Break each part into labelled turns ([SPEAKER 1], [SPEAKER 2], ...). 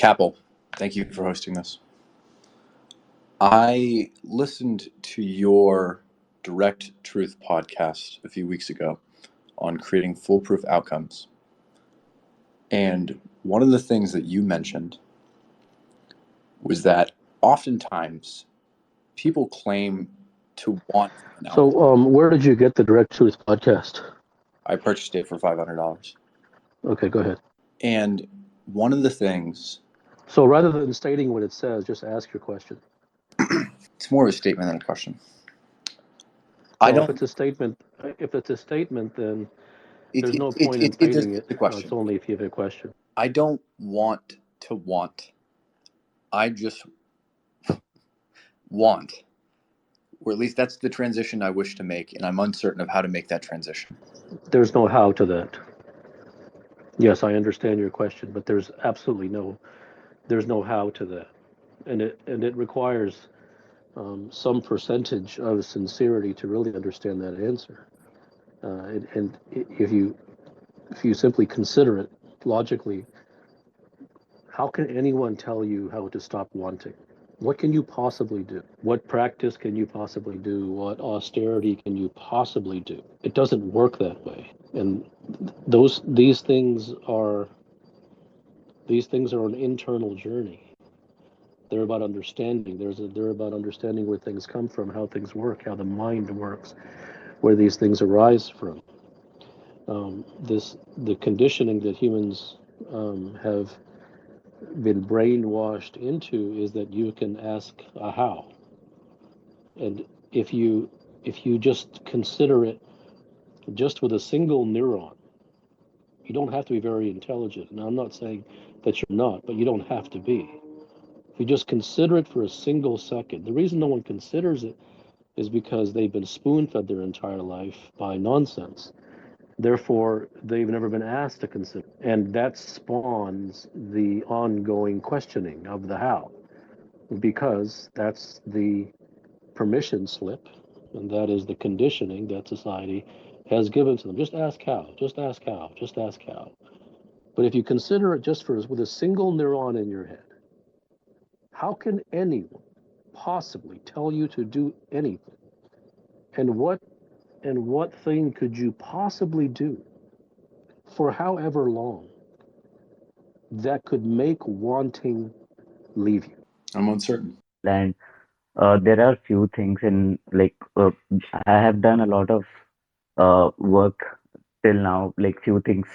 [SPEAKER 1] Kapil, thank you for hosting this. I listened to your Direct Truth podcast a few weeks ago on creating foolproof outcomes. And one of the things that you mentioned was that oftentimes people claim to want an outcome.
[SPEAKER 2] So, where did you get the Direct Truth podcast?
[SPEAKER 1] I purchased it for $500.
[SPEAKER 2] Okay, go ahead.
[SPEAKER 1] And one of the things,
[SPEAKER 2] So, rather than stating what it says, just ask your question.
[SPEAKER 1] it's more of a statement than a question.
[SPEAKER 2] Well, if it's a statement, then there's no point in stating it.
[SPEAKER 1] It's a question.
[SPEAKER 2] It's only if you have a question.
[SPEAKER 1] I don't want to want. I just want, or at least that's the transition I wish to make, and I'm uncertain of how to make that transition.
[SPEAKER 2] There's no how to that. Yes, I understand your question, but there's absolutely there's no how to that, and it requires some percentage of sincerity to really understand that answer. And if you simply consider it logically, how can anyone tell you how to stop wanting? What can you possibly do? What practice can you possibly do? What austerity can you possibly do? It doesn't work that way. And these things are an internal journey. They're about understanding. They're about understanding where things come from, how things work, how the mind works, where these things arise from. The conditioning that humans have been brainwashed into is that you can ask a how, and if you just consider it just with a single neuron, you don't have to be very intelligent. Now, I'm not saying that you're not, but you don't have to be. If you just consider it for a single second, the reason no one considers it is because they've been spoon-fed their entire life by nonsense. Therefore, they've never been asked to consider. And that spawns the ongoing questioning of the how, because that's the permission slip, and that is the conditioning that society has given to them. Just ask how, just ask how, just ask how. But if you consider it just with a single neuron in your head, how can anyone possibly tell you to do anything? And what thing could you possibly do for however long that could make wanting leave you?
[SPEAKER 1] I'm uncertain.
[SPEAKER 3] And there are few things in I have done a lot of work till now, like few things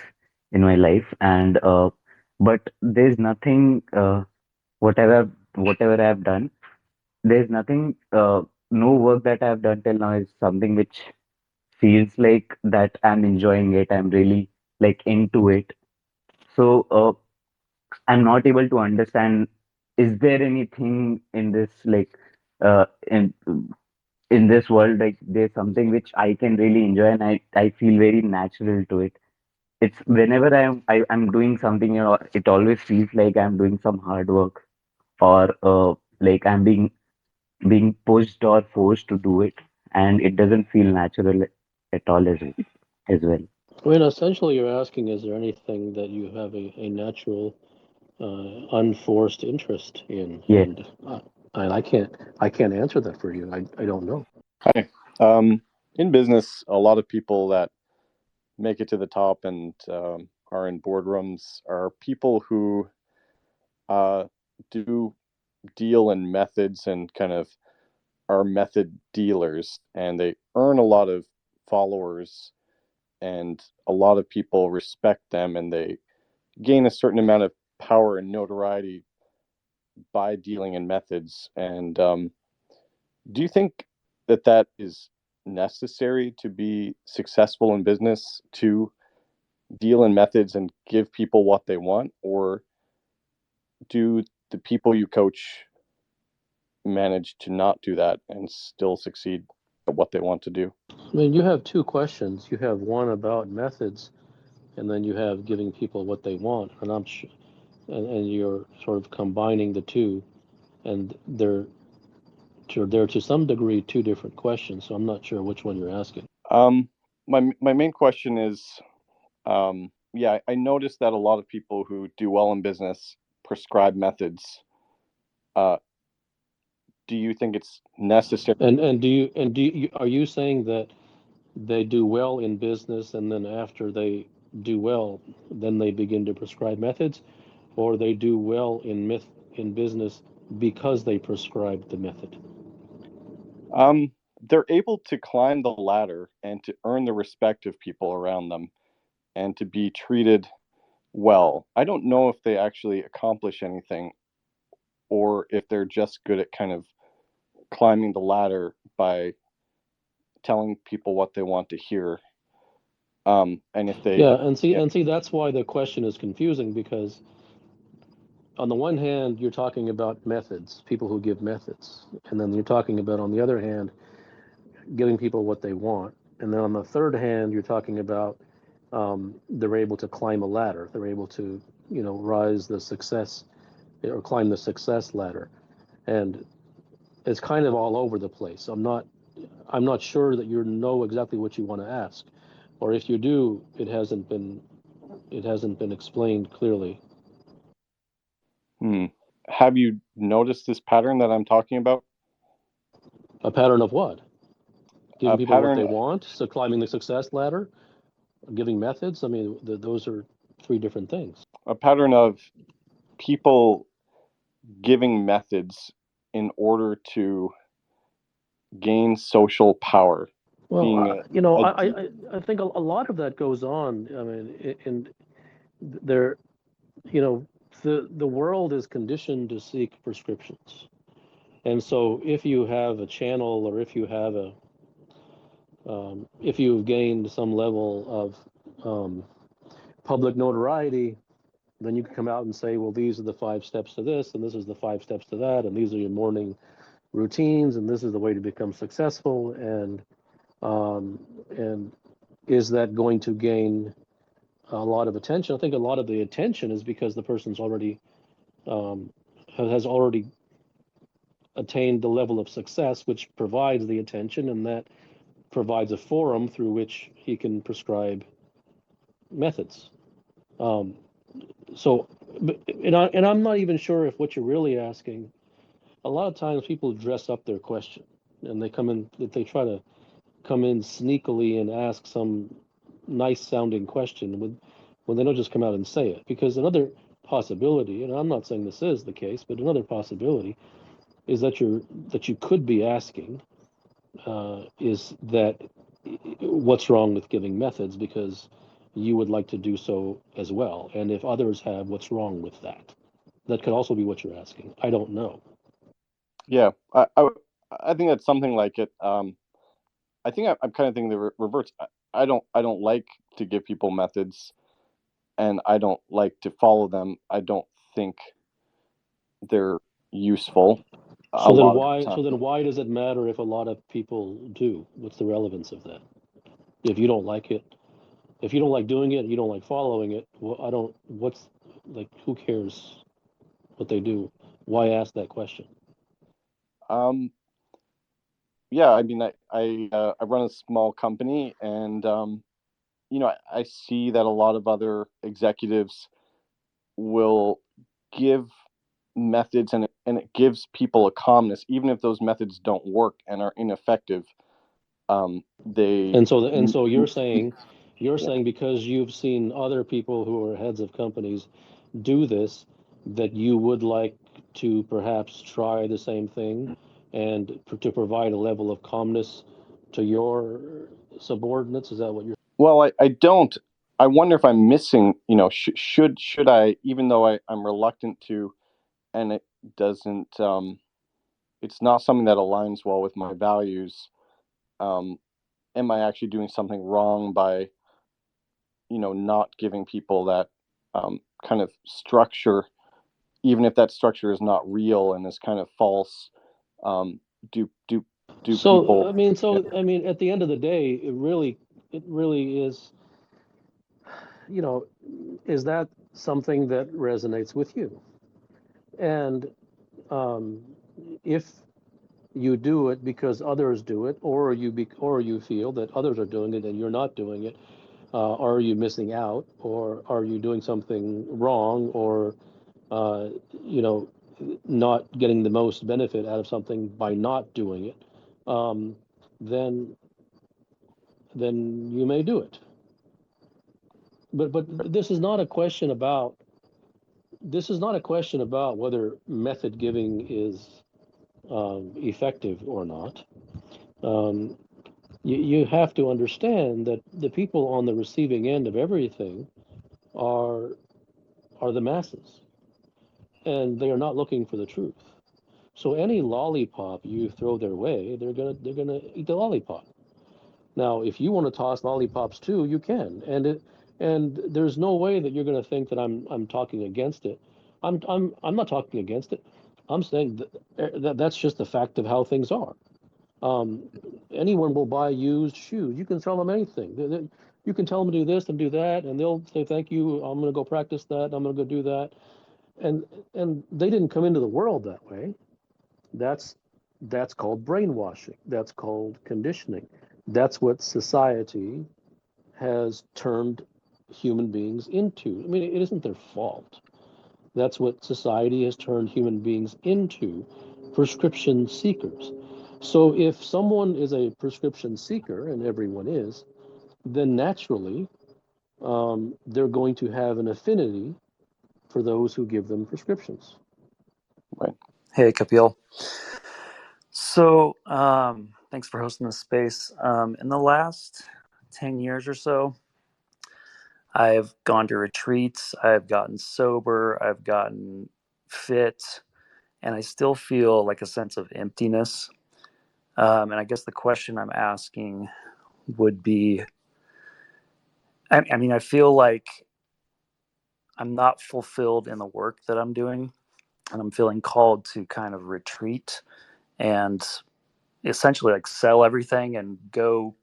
[SPEAKER 3] in my life, and but there's nothing whatever whatever I have done, there's nothing no work that I have done till now is something which feels like that I'm enjoying it. I'm really like into it. So I'm not able to understand, is there anything in this uh, in in this world, like there's something which I can really enjoy and I feel very natural to it. It's whenever I'm doing something, it always feels like I'm doing some hard work, or like I'm being pushed or forced to do it, and it doesn't feel natural at all as well.
[SPEAKER 2] I mean, essentially, you're asking, is there anything that you have a natural, unforced interest in?
[SPEAKER 3] Yeah.
[SPEAKER 2] And I can't answer that for you. I don't know.
[SPEAKER 4] Hi. In business, a lot of people that make it to the top and are in boardrooms are people who do deal in methods and kind of are method dealers, and they earn a lot of followers, and a lot of people respect them, and they gain a certain amount of power and notoriety by dealing in methods. And do you think that that is necessary to be successful in business, to deal in methods and give people what they want? Or do the people you coach manage to not do that and still succeed at what they want to do?
[SPEAKER 2] I mean, you have two questions. You have one about methods, and then you have giving people what they want. And and you're sort of combining the two, and they're to some degree two different questions. So I'm not sure which one you're asking.
[SPEAKER 4] My main question is, yeah, I noticed that a lot of people who do well in business prescribe methods, do you think it's necessary?
[SPEAKER 2] And do you are you saying that they do well in business, and then after they do well, then they begin to prescribe methods, or they do well in business because they prescribe the method?
[SPEAKER 4] They're able to climb the ladder and to earn the respect of people around them and to be treated well. I don't know if they actually accomplish anything or if they're just good at kind of climbing the ladder by telling people what they want to hear. And if they,
[SPEAKER 2] Yeah, and
[SPEAKER 4] yeah,
[SPEAKER 2] see that's why the question is confusing, because on the one hand you're talking about methods, people who give methods, and then you're talking about, on the other hand, giving people what they want, and then on the third hand you're talking about they're able to climb a ladder, they're able to rise the success or climb the success ladder, and it's kind of all over the place. I'm not sure that you know exactly what you want to ask, or if you do, it hasn't been explained clearly.
[SPEAKER 4] have you noticed this pattern that I'm talking about?
[SPEAKER 2] A pattern of what?
[SPEAKER 4] A
[SPEAKER 2] Giving people what
[SPEAKER 4] pattern,
[SPEAKER 2] they want, so climbing the success ladder, giving methods. I mean, those are three different things.
[SPEAKER 4] a pattern of people giving methods in order to gain social power, being
[SPEAKER 2] Well,
[SPEAKER 4] a
[SPEAKER 2] I think a lot of that goes on. I mean, in there, you know, the world is conditioned to seek prescriptions, and so if you have a channel, or if you've gained some level of public notoriety, then you can come out and say, well, these are the 5 steps to this, and this is the 5 steps to that, and these are your morning routines, and this is the way to become successful, and is that going to gain a lot of attention? I think a lot of the attention is because the person's already um, has already attained the level of success which provides the attention, and that provides a forum through which he can prescribe methods. Um, so, and I'm not even sure if what you're really asking. A lot of times people dress up their question, and they try to come in sneakily and ask some nice sounding question when they don't just come out and say it. Because another possibility, and I'm not saying this is the case, but another possibility is that you could be asking is that what's wrong with giving methods, because you would like to do so as well, and if others have, what's wrong with that? That could also be what you're asking. I don't know.
[SPEAKER 4] yeah. I think that's something like it. I think I'm kind of thinking the reverse. I don't like to give people methods, and I don't like to follow them. I don't think they're useful a
[SPEAKER 2] So then
[SPEAKER 4] lot of
[SPEAKER 2] why
[SPEAKER 4] the
[SPEAKER 2] so
[SPEAKER 4] time.
[SPEAKER 2] then why does it matter if a lot of people do? What's the relevance of that? If you don't like it, if you don't like doing it, you don't like following it, well, I don't what's like, who cares what they do? Why ask that question?
[SPEAKER 4] Um, yeah, I mean, I run a small company, and I see that a lot of other executives will give methods, and it gives people a calmness, even if those methods don't work and are ineffective. They,
[SPEAKER 2] And so you're saying
[SPEAKER 4] yeah.
[SPEAKER 2] because you've seen other people who are heads of companies do this, that you would like to perhaps try the same thing, and to provide a level of calmness to your subordinates. Is that what you're?
[SPEAKER 4] Well, I don't. I wonder if I'm missing. Should I, even though I'm reluctant to, and it doesn't. It's not something that aligns well with my values. Um, am I actually doing something wrong by not giving people that kind of structure, even if that structure is not real and is kind of false? Um, do do do
[SPEAKER 2] So
[SPEAKER 4] people?
[SPEAKER 2] I mean,
[SPEAKER 4] Yeah.
[SPEAKER 2] at the end of the day, it really is. You know, is that something that resonates with you? And um, if you do it because others do it, or you feel that others are doing it and you're not doing it, are you missing out, or are you doing something wrong, or you know, not getting the most benefit out of something by not doing it, um, then you may do it. But this is not a question about whether method giving is effective or not. Um, you have to understand that the people on the receiving end of everything are the masses, and they are not looking for the truth. So any lollipop you throw their way, they're gonna eat the lollipop. Now, if you want to toss lollipops too, you can, and there's no way that you're going to think that I'm talking against it. I'm not talking against it. I'm saying that that's just the fact of how things are. Um, Anyone will buy used shoes. You can sell them anything. You can tell them to do this and do that, and they'll say thank you. I'm going to go practice that. I'm going to go do that, and they didn't come into the world that way. That's called brainwashing. That's called conditioning. That's what society has turned human beings into. I mean, it isn't their fault. That's what society has turned human beings into, prescription seekers. So if someone is a prescription seeker, and everyone is, then naturally they're going to have an affinity for those who give them prescriptions.
[SPEAKER 4] Right.
[SPEAKER 5] Hey, Kapil. So, thanks for hosting this space. In the last 10 years or so, I've gone to retreats, I've gotten sober, I've gotten fit, and I still feel like a sense of emptiness. And I guess the question I'm asking would be, I mean, I feel like I'm not fulfilled in the work that I'm doing, and I'm feeling called to kind of retreat and essentially like sell everything and go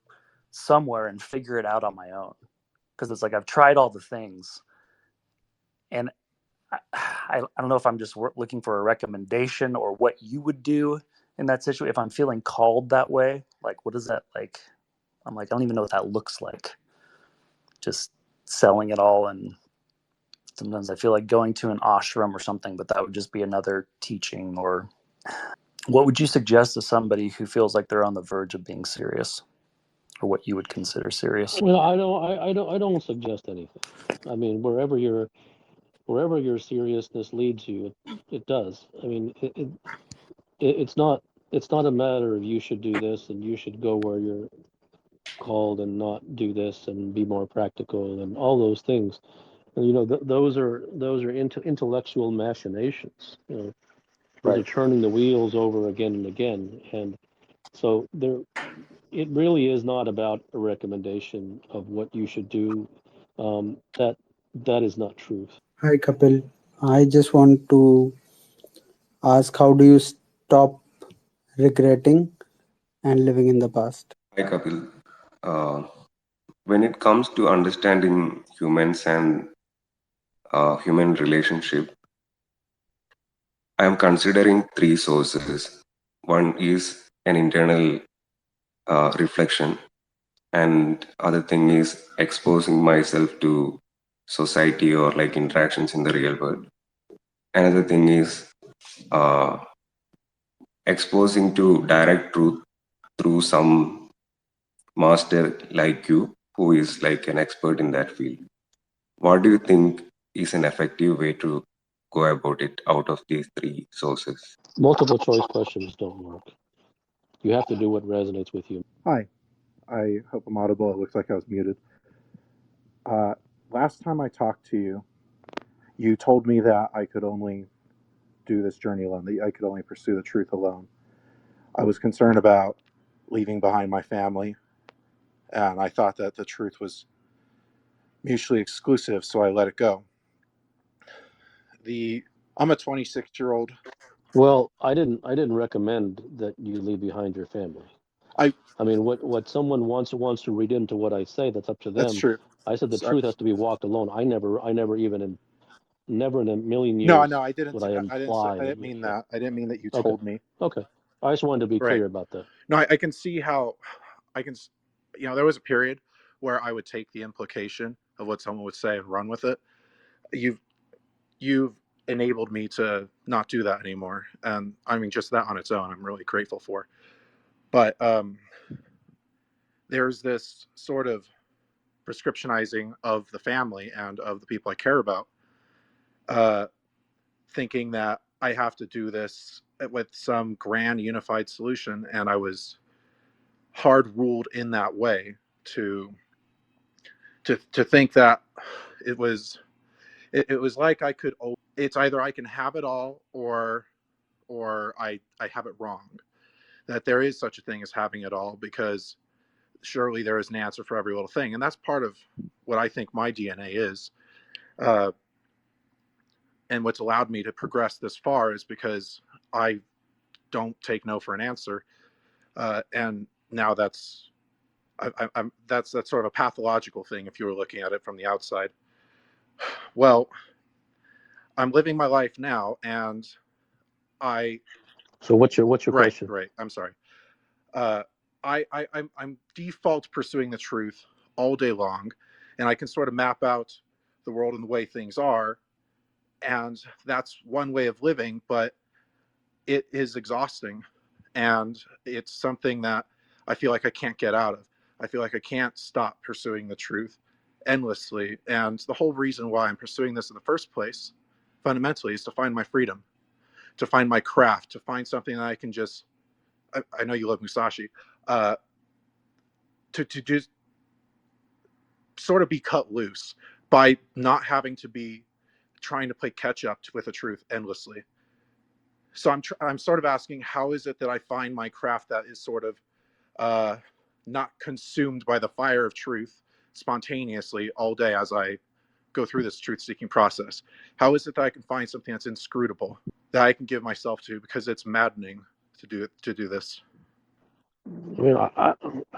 [SPEAKER 5] somewhere and figure it out on my own, because it's like I've tried all the things, and I don't know if I'm just looking for a recommendation or what you would do in that situation if I'm feeling called that way. Like, what is that like? I'm like, I don't even know what that looks like, just selling it all. And sometimes I feel like going to an ashram or something, but that would just be another teaching. Or what would you suggest to somebody who feels like they're on the verge of being serious, or what you would consider serious?
[SPEAKER 2] Well, I don't suggest anything. I mean, wherever your seriousness leads you, it does. I mean, it's not a matter of you should do this and you should go where you're called and not do this and be more practical and all those things. And, those are intellectual machinations. Those are
[SPEAKER 4] Right.
[SPEAKER 2] turning the wheels over again and again. And so it really is not about a recommendation of what you should do. That is not truth.
[SPEAKER 6] Hi Kapil, I just want to ask how do you stop regretting and living in the past?
[SPEAKER 7] Hi, Kapil. Uh, when it comes to understanding humans and human relationship, I am considering three sources. One is an internal reflection, and other thing is exposing myself to society or like interactions in the real world. Another thing is uh, exposing to direct truth through some master like you, who is like an expert in that field. What do you think is an effective way to go about it out of these three sources?
[SPEAKER 2] Multiple choice questions don't work. You have to do what resonates with you.
[SPEAKER 8] Hi, I hope I'm audible. It looks like I was muted. Uh, Last time I talked to you, you told me that I could only do this journey alone, that I could only pursue the truth alone. I was concerned about leaving behind my family, and I thought that the truth was mutually exclusive, so I let it go. I'm a 26-year-old.
[SPEAKER 2] Well, I didn't recommend that you leave behind your family.
[SPEAKER 8] I
[SPEAKER 2] I mean, what someone wants to read into what I say, that's up to
[SPEAKER 8] That's
[SPEAKER 2] them.
[SPEAKER 8] true.
[SPEAKER 2] I said the
[SPEAKER 8] Sorry.
[SPEAKER 2] truth has to be walked alone. Never in a million
[SPEAKER 8] No,
[SPEAKER 2] years
[SPEAKER 8] no, I didn't.
[SPEAKER 2] would I
[SPEAKER 8] I
[SPEAKER 2] imply that
[SPEAKER 8] didn't
[SPEAKER 2] you.
[SPEAKER 8] mean
[SPEAKER 2] Yeah.
[SPEAKER 8] that. I didn't mean that you
[SPEAKER 2] Okay.
[SPEAKER 8] told me.
[SPEAKER 2] Okay. I just wanted to be
[SPEAKER 8] Right.
[SPEAKER 2] clear about that.
[SPEAKER 8] No, I can see how I can. There was a period where I would take the implication of what someone would say and run with it. You've enabled me to not do that anymore. And I mean, just that on its own, I'm really grateful for. But there's this sort of prescriptionizing of the family and of the people I care about, thinking that I have to do this with some grand unified solution. And I was hard ruled in that way to think that it was like I could, it's either I can have it all or I have it wrong. That there is such a thing as having it all, because surely there is an answer for every little thing. And that's part of what I think my DNA is. And what's allowed me to progress this far is because I don't take no for an answer. And now that's that's sort of a pathological thing if you were looking at it from the outside. Well, I'm living my life now, and
[SPEAKER 2] So what's your
[SPEAKER 8] right,
[SPEAKER 2] question?
[SPEAKER 8] I'm sorry. I'm default pursuing the truth all day long, and I can sort of map out the world and the way things are, and that's one way of living, but it is exhausting, and it's something that I feel like I can't get out of. I feel like I can't stop pursuing the truth endlessly, and the whole reason why I'm pursuing this in the first place, fundamentally, is to find my freedom, to find my craft, to find something that I can just. I know you love Musashi. To just sort of be cut loose by not having to be trying to play catch up with the truth endlessly. So I'm sort of asking, how is it that I find my craft that is sort of not consumed by the fire of truth spontaneously all day as I go through this truth-seeking process? How is it that I can find something that's inscrutable that I can give myself to, because it's maddening to do this?
[SPEAKER 2] I mean, I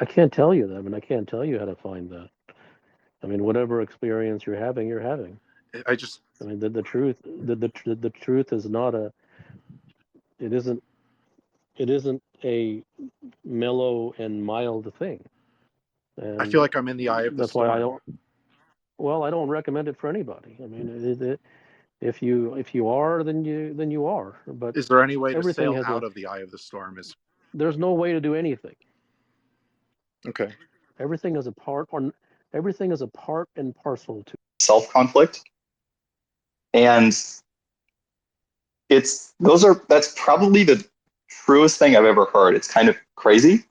[SPEAKER 2] can't tell you that. I mean, I can't tell you how to find that. I mean, whatever experience you're having, you're having.
[SPEAKER 8] I just.
[SPEAKER 2] I mean, the truth, the truth is not a. It isn't. It isn't a mellow and mild thing,
[SPEAKER 8] I feel
[SPEAKER 2] and
[SPEAKER 8] like I'm in the eye of the
[SPEAKER 2] that's why I
[SPEAKER 8] storm.
[SPEAKER 2] don't. Well, I don't recommend it for anybody. I mean, if you are, then you are. But
[SPEAKER 8] Is there any way to
[SPEAKER 2] everything
[SPEAKER 8] sail
[SPEAKER 2] has a.
[SPEAKER 8] out of the eye of the storm? Is
[SPEAKER 2] There's no way to do anything.
[SPEAKER 8] okay.
[SPEAKER 2] Everything is a part, or everything is a part and parcel to
[SPEAKER 9] self-conflict. And that's probably the truest thing I've ever heard. It's kind of crazy.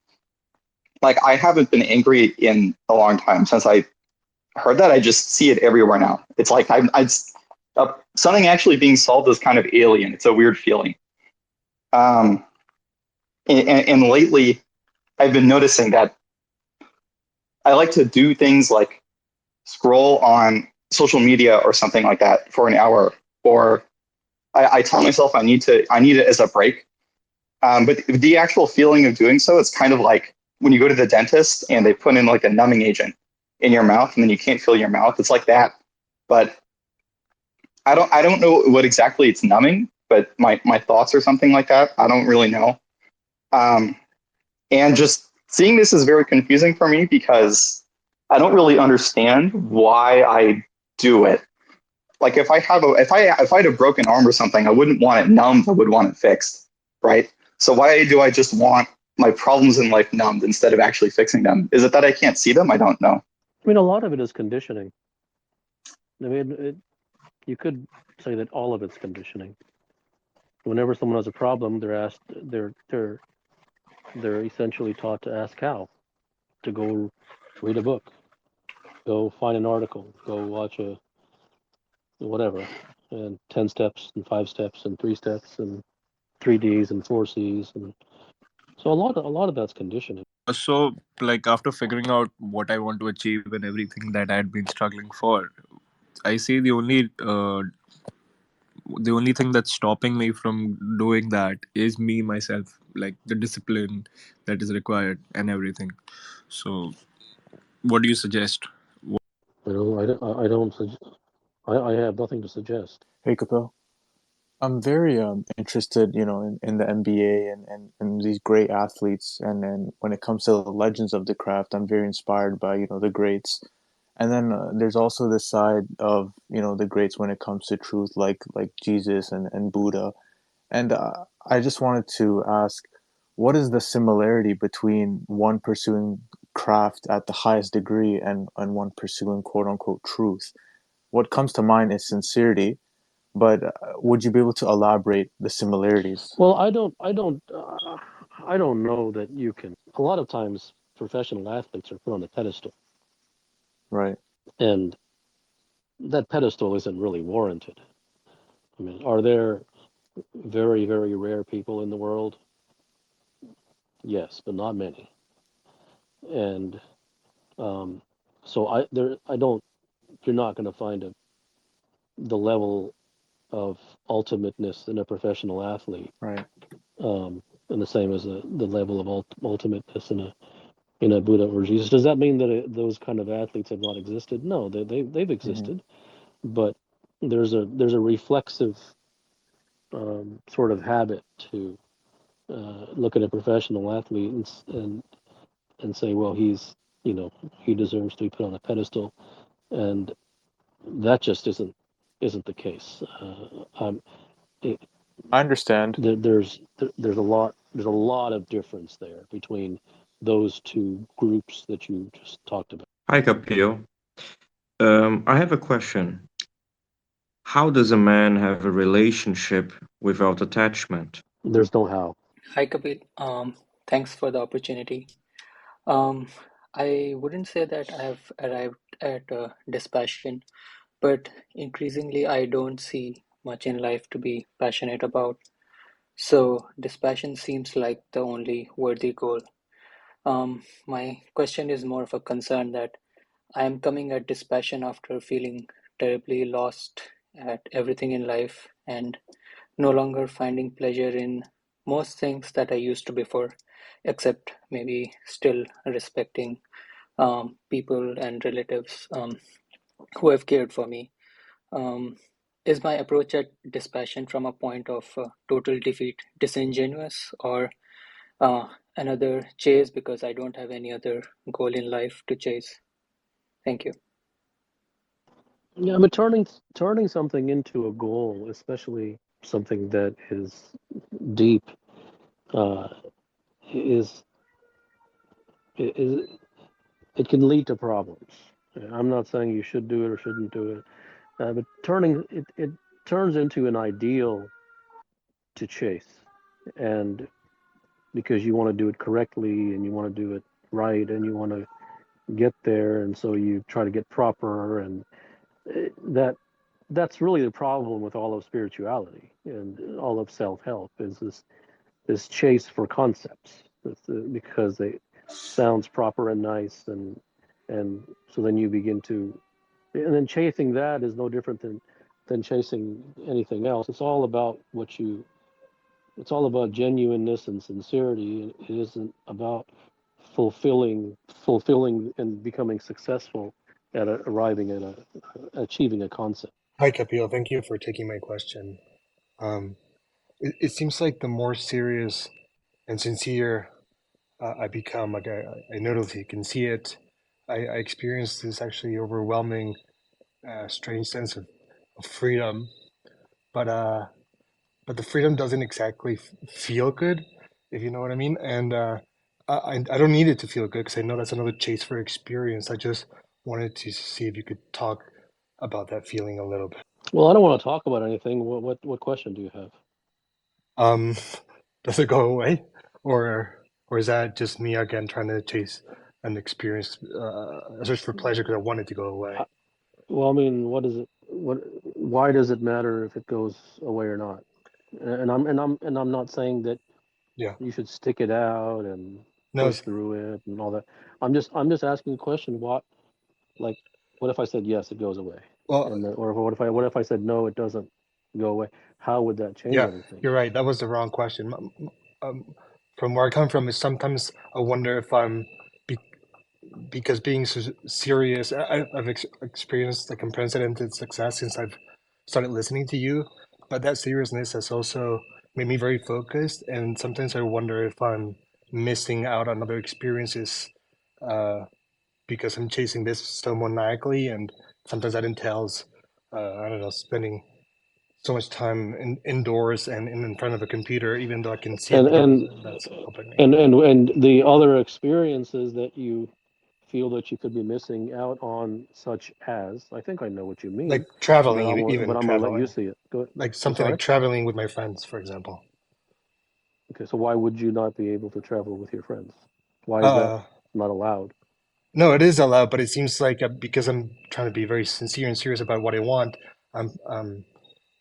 [SPEAKER 9] Like, I haven't been angry in a long time. Since I heard that, I just see it everywhere now. It's like something actually being solved is kind of alien. It's a weird feeling. Um, and lately, I've been noticing that I like to do things like scroll on social media or something like that for an hour, or I tell myself I need it as a break. But the actual feeling of doing so, it's kind of like when you go to the dentist and they put in like a numbing agent in your mouth and then you can't feel your mouth. It's like that. But I don't know what exactly it's numbing, but my thoughts or something like that. I don't really know. Um, and just seeing this is very confusing for me because I don't really understand why I do it. Like, if I had a broken arm or something, I wouldn't want it numbed. I would want it fixed, right? So why do I just want my problems in life numbed instead of actually fixing them? Is it that I can't see them? I don't know.
[SPEAKER 2] I mean, a lot of it is conditioning. I mean, you could say that all of it's conditioning. Whenever someone has a problem, they're essentially taught to ask how, to go read a book, go find an article, go watch a whatever, and 10 steps and 5 steps and 3 steps and 3Ds and 4Cs, and so a lot of that's conditioning.
[SPEAKER 10] So, like, after figuring out what I want to achieve and everything that I had been struggling for, I see the only thing that's stopping me from doing that is me myself, like the discipline that is required and everything. So, what do you suggest?
[SPEAKER 2] I have nothing to suggest.
[SPEAKER 11] Hey, Kapil. I'm very interested, in the NBA and these great athletes. And then when it comes to the legends of the craft, I'm very inspired by, the greats. And then there's also this side of the greats when it comes to truth, like Jesus and Buddha. And I just wanted to ask, what is the similarity between one pursuing craft at the highest degree and one pursuing quote unquote truth? What comes to mind is sincerity, but would you be able to elaborate the similarities?
[SPEAKER 2] Well, I don't know that you can. A lot of times, professional athletes are put on a pedestal,
[SPEAKER 11] Right.
[SPEAKER 2] and that pedestal isn't really warranted. I mean, are there very, very rare people in the world? Yes, but not many. And um, so I don't. You're not going to find the level of ultimateness in a professional athlete,
[SPEAKER 11] Right.
[SPEAKER 2] and the same as the level of ultimateness in a Buddha or Jesus. Does that mean that those kind of athletes have not existed? No, they've
[SPEAKER 11] Hmm.
[SPEAKER 2] existed, but there's a reflexive sort of habit to look at a professional athlete and say, well, he deserves to be put on a pedestal, and that just isn't the case. It,
[SPEAKER 11] I understand.
[SPEAKER 2] there's a lot of difference there between those two groups that you just talked about.
[SPEAKER 7] Hi, Kapil. I have a question. How does a man have a relationship without attachment?
[SPEAKER 2] There's no how.
[SPEAKER 12] Hi, Kapil. Thanks for the opportunity. Um, I wouldn't say that I have arrived at dispassion, but increasingly I don't see much in life to be passionate about. So dispassion seems like the only worthy goal. My question is more of a concern that I am coming at dispassion after feeling terribly lost at everything in life and no longer finding pleasure in most things that I used to before, except maybe still respecting people and relatives who have cared for me. Um, is my approach at dispassion from a point of total defeat disingenuous or another chase because I don't have any other goal in life to chase? Thank you.
[SPEAKER 2] Yeah, but turning something into a goal, especially something that is deep, uh, is is it can lead to problems. I'm not saying you should do it or shouldn't do it, but it turns into an ideal to chase, and because you want to do it correctly and you want to do it right and you want to get there, and so you try to get proper, and that that's really the problem with all of spirituality and all of self-help is this chase for concepts. Because they sounds proper and nice, and so then you begin to, and then chasing that is no different than chasing anything else. It's all about genuineness and sincerity. It isn't about fulfilling and becoming successful at arriving at achieving a concept.
[SPEAKER 13] Hi, Kapil. Thank you for taking my question. Um, it seems like the more serious and sincere I become, like I notice you can see it. I experience this actually overwhelming, strange sense of freedom, but uh, but the freedom doesn't exactly feel good, if you know what I mean. And I don't need it to feel good because I know that's another chase for experience. I just wanted to see if you could talk about that feeling a little bit.
[SPEAKER 2] Well, I don't want to talk about anything. What question do you have?
[SPEAKER 13] Um, does it go away, or is that just me again trying to chase an experience, a search for pleasure because I want it to go away?
[SPEAKER 2] Well, I mean, what is it? What? Why does it matter if it goes away or not? And I'm not saying that
[SPEAKER 13] Yeah.
[SPEAKER 2] you should stick it out and
[SPEAKER 13] No.
[SPEAKER 2] push through it and all that. I'm just asking the question. Like, what if I said yes, it goes away,
[SPEAKER 13] Well,
[SPEAKER 2] and or what if I said no, it doesn't go away? How would that change
[SPEAKER 13] yeah,
[SPEAKER 2] anything?
[SPEAKER 13] you're right. That was the wrong question. From where I come from is sometimes I wonder if I'm be, because being so serious. I've experienced like unprecedented success since I've started listening to you, but that seriousness has also made me very focused. And sometimes I wonder if I'm missing out on other experiences because I'm chasing this so maniacally, and sometimes that entails, I don't know, spending so much time indoors and in front of a computer, even though I can see it
[SPEAKER 2] And
[SPEAKER 13] close, and that's helping me.
[SPEAKER 2] and the other experiences that you feel that you could be missing out on, such as, I think I know what you mean,
[SPEAKER 13] Like traveling,
[SPEAKER 2] but I'm going to let you see it. Go ahead.
[SPEAKER 13] like
[SPEAKER 2] I'm
[SPEAKER 13] something
[SPEAKER 2] sorry.
[SPEAKER 13] like traveling with my friends, for example.
[SPEAKER 2] Okay, so why would you not be able to travel with your friends? Why is that
[SPEAKER 13] Uh,
[SPEAKER 2] not allowed?
[SPEAKER 13] no, it is allowed, but it seems like because I'm trying to be very sincere and serious about what I want, I'm um,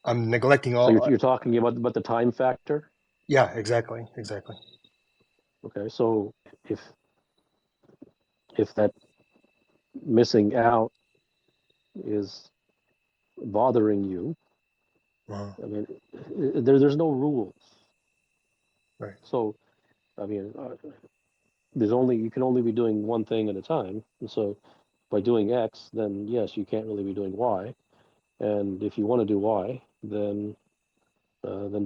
[SPEAKER 13] I'm neglecting
[SPEAKER 2] So
[SPEAKER 13] all.
[SPEAKER 2] you're talking about the time factor.
[SPEAKER 13] Yeah, exactly.
[SPEAKER 2] Okay, so if that missing out is bothering you, I mean, there's no rules.
[SPEAKER 13] Right.
[SPEAKER 2] So I mean, you can only be doing one thing at a time. And so by doing X, then yes, you can't really be doing Y. And if you want to do Y, then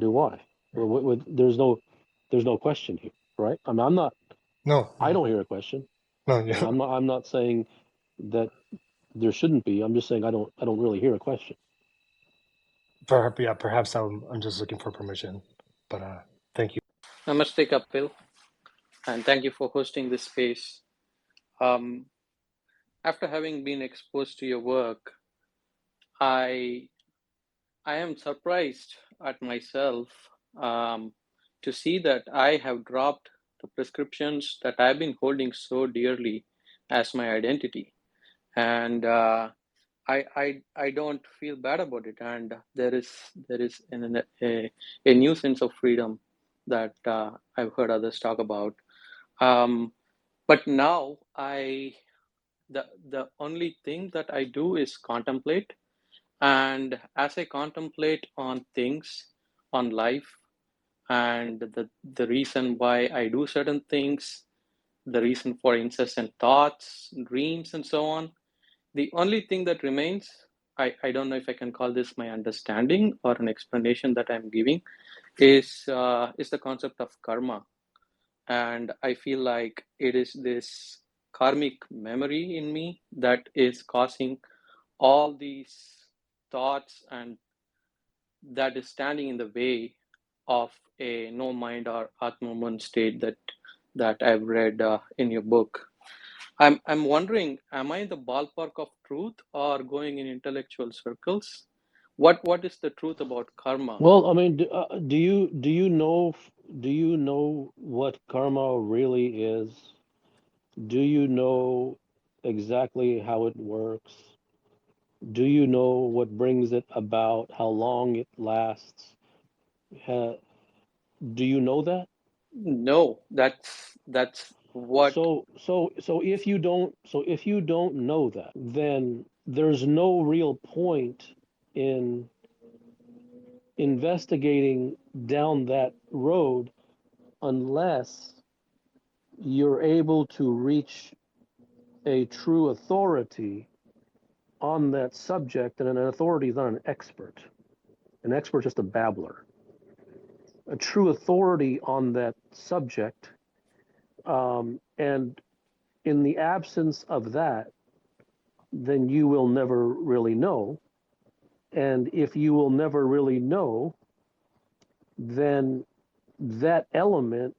[SPEAKER 2] do Y. There's no question here, right? I mean,
[SPEAKER 13] No,
[SPEAKER 2] I don't hear a question,
[SPEAKER 13] no.
[SPEAKER 2] and
[SPEAKER 13] Yeah.
[SPEAKER 2] I'm not saying that there shouldn't be. I'm just saying I don't really hear a question.
[SPEAKER 13] Perhaps I'm just looking for permission, but thank you.
[SPEAKER 12] Namaste, Kapil, and thank you for hosting this space. After having been exposed to your work, I am surprised at myself to see that I have dropped the prescriptions that I've been holding so dearly as my identity, and I don't feel bad about it. And there is a new sense of freedom that I've heard others talk about. But now the only thing that I do is contemplate, and as I contemplate on things, on life, and the reason why I do certain things, the reason for incessant thoughts, dreams, and so on, the only thing that remains, I don't know if I can call this my understanding or an explanation that I'm giving, is the concept of karma. And I feel like it is this karmic memory in me that is causing all these thoughts, and that is standing in the way of a no mind or atmaman state that I've read in your book. I'm wondering, am I in the ballpark of truth or going in intellectual circles? What is the truth about karma?
[SPEAKER 2] Well, I mean, do you know what karma really is? Do you know exactly how it works? Do you know what brings it about? How long it lasts? Do you know that?
[SPEAKER 12] No, that's what.
[SPEAKER 2] If you don't know that, then there's no real point in investigating down that road unless you're able to reach a true authority on that subject. And an authority is not an expert. An expert is just a babbler. A true authority on that subject. And in the absence of that, then you will never really know. And if you will never really know, then that element,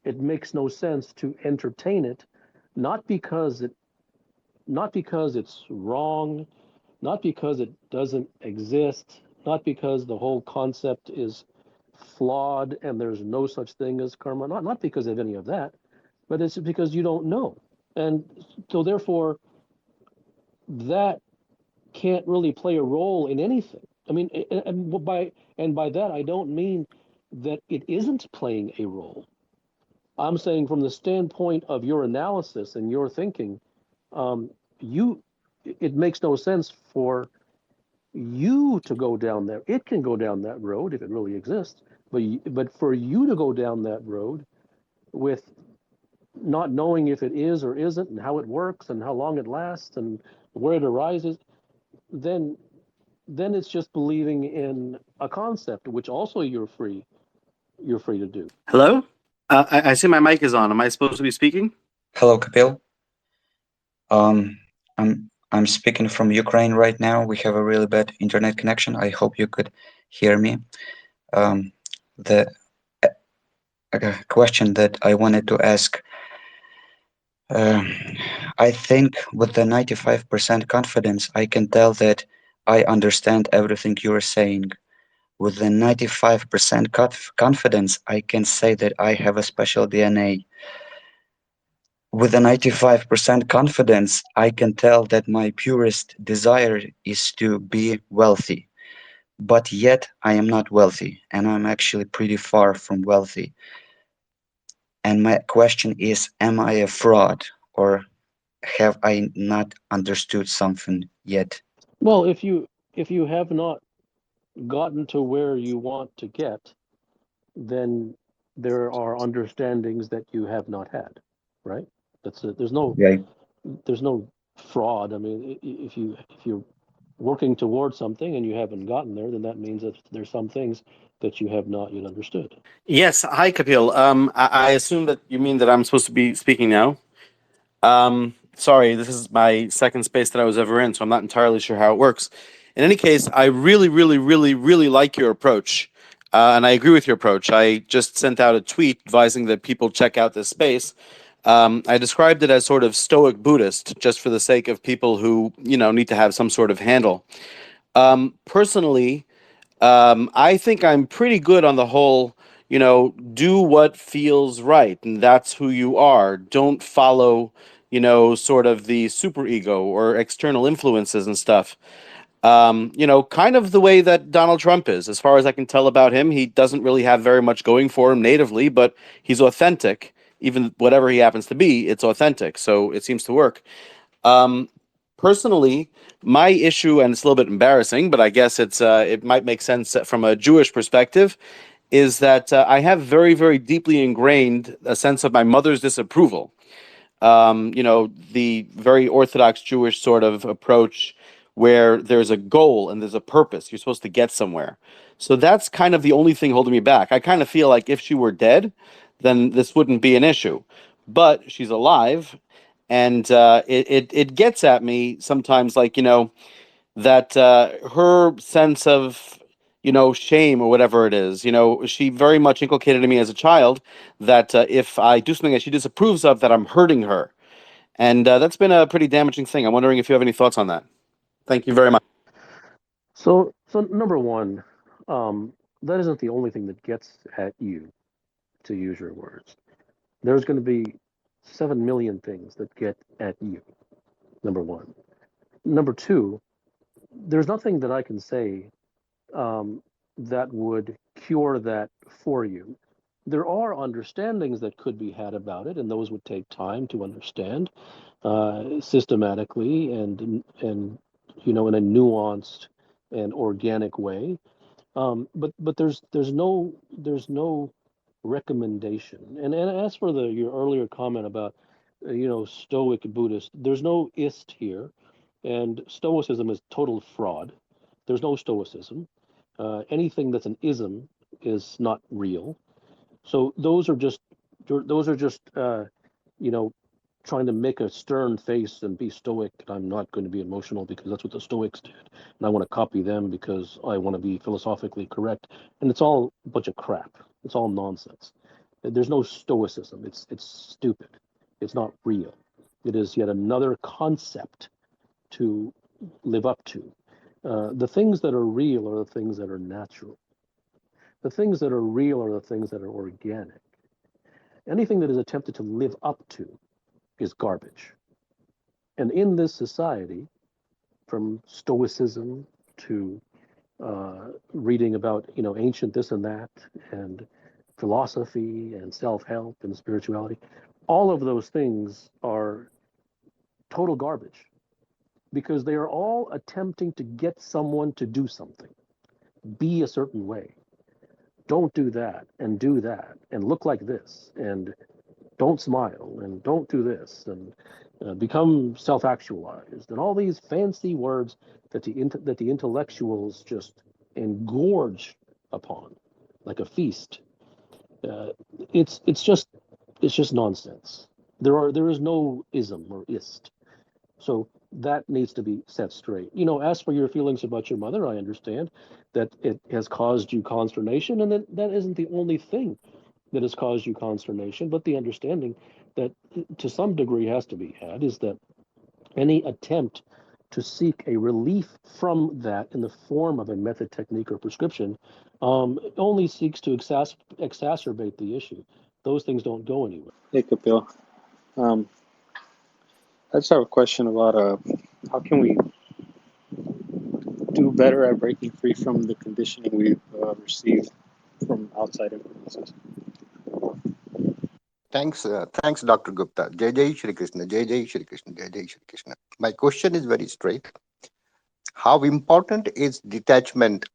[SPEAKER 2] it makes no sense to entertain it, not because it's wrong, not because it doesn't exist, not because the whole concept is flawed and there's no such thing as karma, not because of any of that, but it's because you don't know. And so therefore that can't really play a role in anything. I mean, and by that I don't mean that it isn't playing a role. I'm saying from the standpoint of your analysis and your thinking, um, you it makes no sense for you to go down there. It can go down that road if it really exists, but for you to go down that road with not knowing if it is or isn't, and how it works, and how long it lasts, and where it arises, then it's just believing in a concept, which also you're free to do.
[SPEAKER 14] Hello? I see my mic is on. Am I supposed to be speaking?
[SPEAKER 15] Hello, Kapil.
[SPEAKER 14] Um, I'm speaking from Ukraine right now. We have a really bad internet connection. I hope you could hear me. The question that I wanted to ask, uh, I think with the 95% confidence, I can tell that I understand everything you are saying. With the 95% confidence, I can say that I have a special DNA. With a 95% confidence, I can tell that my purest desire is to be wealthy. But yet, I am not wealthy, and I'm actually pretty far from wealthy. And my question is, am I a fraud, or have I not understood something yet?
[SPEAKER 2] Well, if you have not gotten to where you want to get, then there are understandings that you have not had, right? That's it.
[SPEAKER 14] Yeah,
[SPEAKER 2] There's no fraud. I mean, if you're working towards something and you haven't gotten there, then that means that there's some things that you have not yet understood.
[SPEAKER 15] Yes, hi Kapil. I assume that you mean that I'm supposed to be speaking now. Sorry, this is my second space that I was ever in, so I'm not entirely sure how it works. In any case, I really, really, really, really like your approach, and I agree with your approach. I just sent out a tweet advising that people check out this space. I described it as sort of Stoic Buddhist, just for the sake of people who need to have some sort of handle. Personally, I think I'm pretty good on the whole, do what feels right, and that's who you are. Don't follow, sort of the superego or external influences and stuff. Kind of the way that Donald Trump is. As far as I can tell about him, he doesn't really have very much going for him natively, but he's authentic. Even whatever he happens to be, it's authentic. So it seems to work. Um, Personally, my issue, and it's a little bit embarrassing, but I guess it might make sense from a Jewish perspective, is that I have very, very deeply ingrained a sense of my mother's disapproval. The very Orthodox Jewish sort of approach where there's a goal and there's a purpose. You're supposed to get somewhere. So that's kind of the only thing holding me back. I kind of feel like if she were dead, then this wouldn't be an issue. But she's alive, and it gets at me sometimes, like that her sense of shame or whatever it is. She very much inculcated in me as a child that if I do something that she disapproves of, that I'm hurting her, and that's been a pretty damaging thing. I'm wondering if you have any thoughts on that. Thank you very much.
[SPEAKER 2] So number one, that isn't the only thing that gets at you, to use your words. There's going to be 7 million things that get at you. Number one. Number two, there's nothing that I can say um, that would cure that for you. There are understandings that could be had about it, and those would take time to understand systematically and in a nuanced and organic way. But there's no recommendation. And as for your earlier comment about Stoic Buddhist, there's no ist here, and Stoicism is total fraud. There's no Stoicism. Anything that's an ism is not real. So those are just you know trying to make a stern face and be stoic. I'm not going to be emotional because that's what the Stoics did, and I want to copy them because I want to be philosophically correct. And it's all a bunch of crap. It's all nonsense. There's no stoicism. It's stupid. It's not real. It is yet another concept to live up to. The things that are real are the things that are natural. The things that are real are the things that are organic. Anything that is attempted to live up to is garbage. And in this society, from Stoicism to reading about ancient this and that, and philosophy and self-help and spirituality, all of those things are total garbage because they are all attempting to get someone to do something, be a certain way. Don't do that and do that and look like this and don't smile and don't do this and become self-actualized and all these fancy words that the intellectuals just engorge upon like a feast. Uh, it's just nonsense. There is no ism or ist. So that needs to be set straight. As for your feelings about your mother, I understand that it has caused you consternation, and that isn't the only thing that has caused you consternation, but the understanding that to some degree has to be had is that any attempt to seek a relief from that in the form of a method, technique, or prescription only seeks to exacerbate the issue. Those things don't go anywhere.
[SPEAKER 16] Hey, Kapil. Um, I just have a question about how can we do better at breaking free from the conditioning we've received from outside influences?
[SPEAKER 17] Thanks, Dr. Gupta. Jai Jai Shri Krishna, Jai Jai Shri Krishna, Jai Jai Shri Krishna. My question is very straight. How important is detachment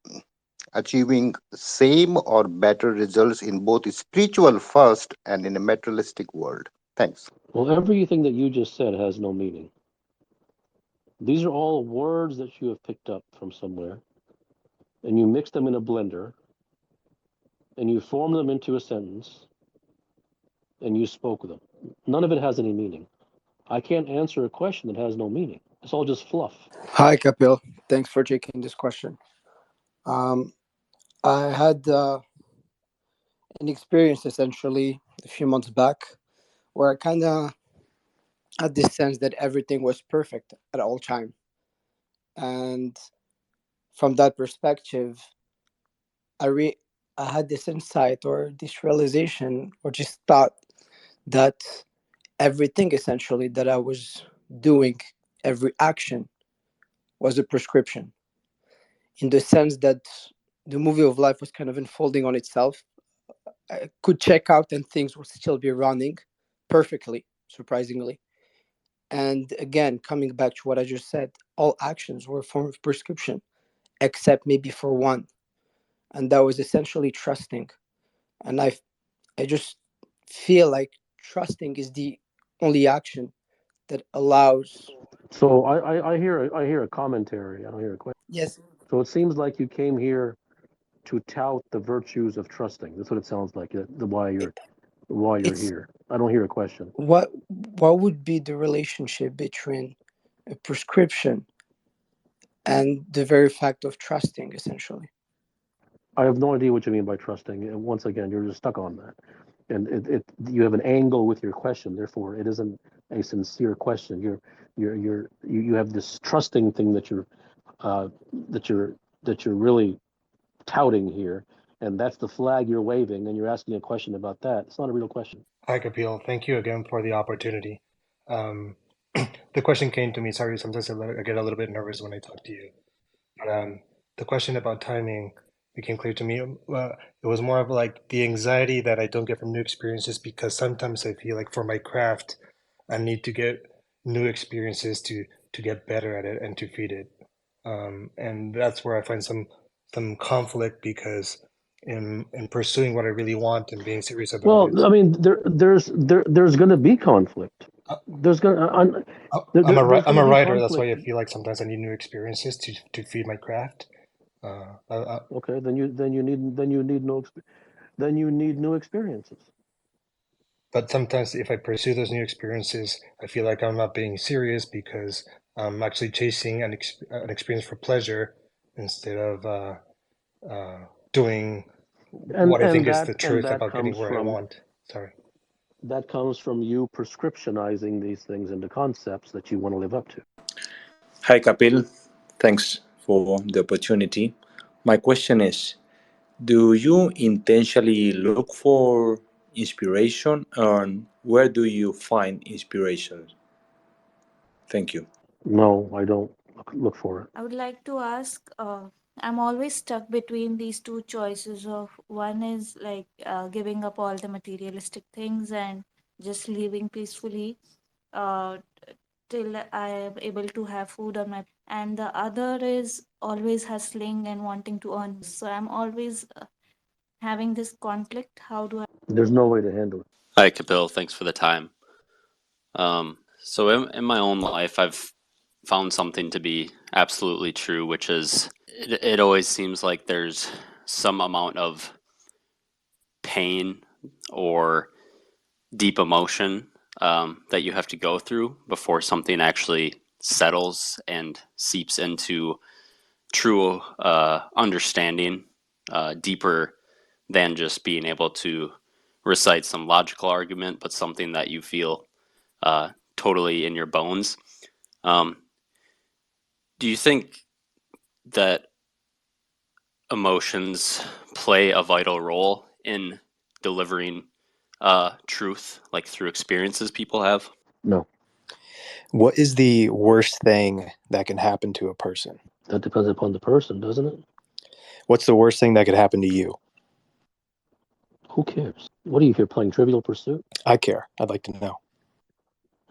[SPEAKER 17] achieving same or better results in both spiritual first and in a materialistic world? Thanks.
[SPEAKER 2] Well, everything that you just said has no meaning. These are all words that you have picked up from somewhere, and you mix them in a blender, and you form them into a sentence, and you spoke them. None of it has any meaning. I can't answer a question that has no meaning. It's all just fluff.
[SPEAKER 18] Hi, Kapil. Thanks for taking this question. I had an experience essentially a few months back where I kind of had this sense that everything was perfect at all time. And from that perspective, I had this insight or this realization or just thought that everything essentially that I was doing, every action was a prescription in the sense that the movie of life was kind of unfolding on itself. I could check out and things would still be running perfectly, surprisingly. And again, coming back to what I just said, all actions were a form of prescription, except maybe for one. And that was essentially trusting. And I just feel like trusting is the only action that allows.
[SPEAKER 2] So I hear a commentary. I don't hear a question.
[SPEAKER 18] Yes,
[SPEAKER 2] So it seems like you came here to tout the virtues of trusting. That's what it sounds like. Why you're
[SPEAKER 18] it's
[SPEAKER 2] here. I don't hear a question.
[SPEAKER 18] what would be the relationship between a prescription and the very fact of trusting, essentially.
[SPEAKER 2] I have no idea what you mean by trusting. And once again, you're just stuck on that. And you have an angle with your question. Therefore, it isn't a sincere question. You have this trusting thing that uh, that you're really touting here, and that's the flag you're waving, and you're asking a question about that. It's not a real question.
[SPEAKER 13] Hi, Kapil. Thank you again for the opportunity. The question came to me. Sorry, sometimes I get a little bit nervous when I talk to you. But the question about timing became clear to me. It was more of like the anxiety that I don't get from new experiences because sometimes I feel like for my craft, I need to get new experiences to get better at it and to feed it. And that's where I find some conflict because in pursuing what I really want and being serious about it.
[SPEAKER 2] Well, I mean, there's going to be conflict.
[SPEAKER 13] Uh,
[SPEAKER 2] There's going to there's
[SPEAKER 13] I'm
[SPEAKER 2] going to
[SPEAKER 13] a
[SPEAKER 2] be
[SPEAKER 13] writer. That's why I
[SPEAKER 2] conflict.
[SPEAKER 13] feel like sometimes I need new experiences to feed my craft. I,
[SPEAKER 2] Okay, then you need new experiences.
[SPEAKER 13] but sometimes if I pursue those new experiences, I feel like I'm not being serious because I'm actually chasing an experience for pleasure instead of doing
[SPEAKER 2] And
[SPEAKER 13] what I think
[SPEAKER 2] and
[SPEAKER 13] is
[SPEAKER 2] that
[SPEAKER 13] the
[SPEAKER 2] and
[SPEAKER 13] truth
[SPEAKER 2] that
[SPEAKER 13] about getting
[SPEAKER 2] comes
[SPEAKER 13] where I
[SPEAKER 2] from
[SPEAKER 13] want. Sorry.
[SPEAKER 2] you prescriptionizing these things into concepts that you want to live up to.
[SPEAKER 19] Hi, Kapil. Thanks for the opportunity. My question is, do you intentionally look for inspiration, and where do you find inspiration? Thank you.
[SPEAKER 2] No, I don't look for it.
[SPEAKER 20] I would like to ask, I'm always stuck between these two choices of one is like giving up all the materialistic things and just living peacefully uh, till I am able to have food on my, and the other is always hustling and wanting to earn. So I'm always having this conflict. How do I?
[SPEAKER 2] There's no way to handle it.
[SPEAKER 21] Hi, Kapil. Thanks for the time. So in my own life, I've found something to be absolutely true, which is it always seems like there's some amount of pain or deep emotion that you have to go through before something actually settles and seeps into true understanding, deeper than just being able to recite some logical argument, but something that you feel totally in your bones. Do you think that emotions play a vital role in delivering truth, like through experiences people have?
[SPEAKER 2] No,
[SPEAKER 1] What is the worst thing that can happen to a person?
[SPEAKER 2] that depends upon the person, doesn't it?
[SPEAKER 1] What's the worst thing that could happen to you?
[SPEAKER 2] Who cares? What are you here playing Trivial Pursuit?
[SPEAKER 1] I care. I'd like to know.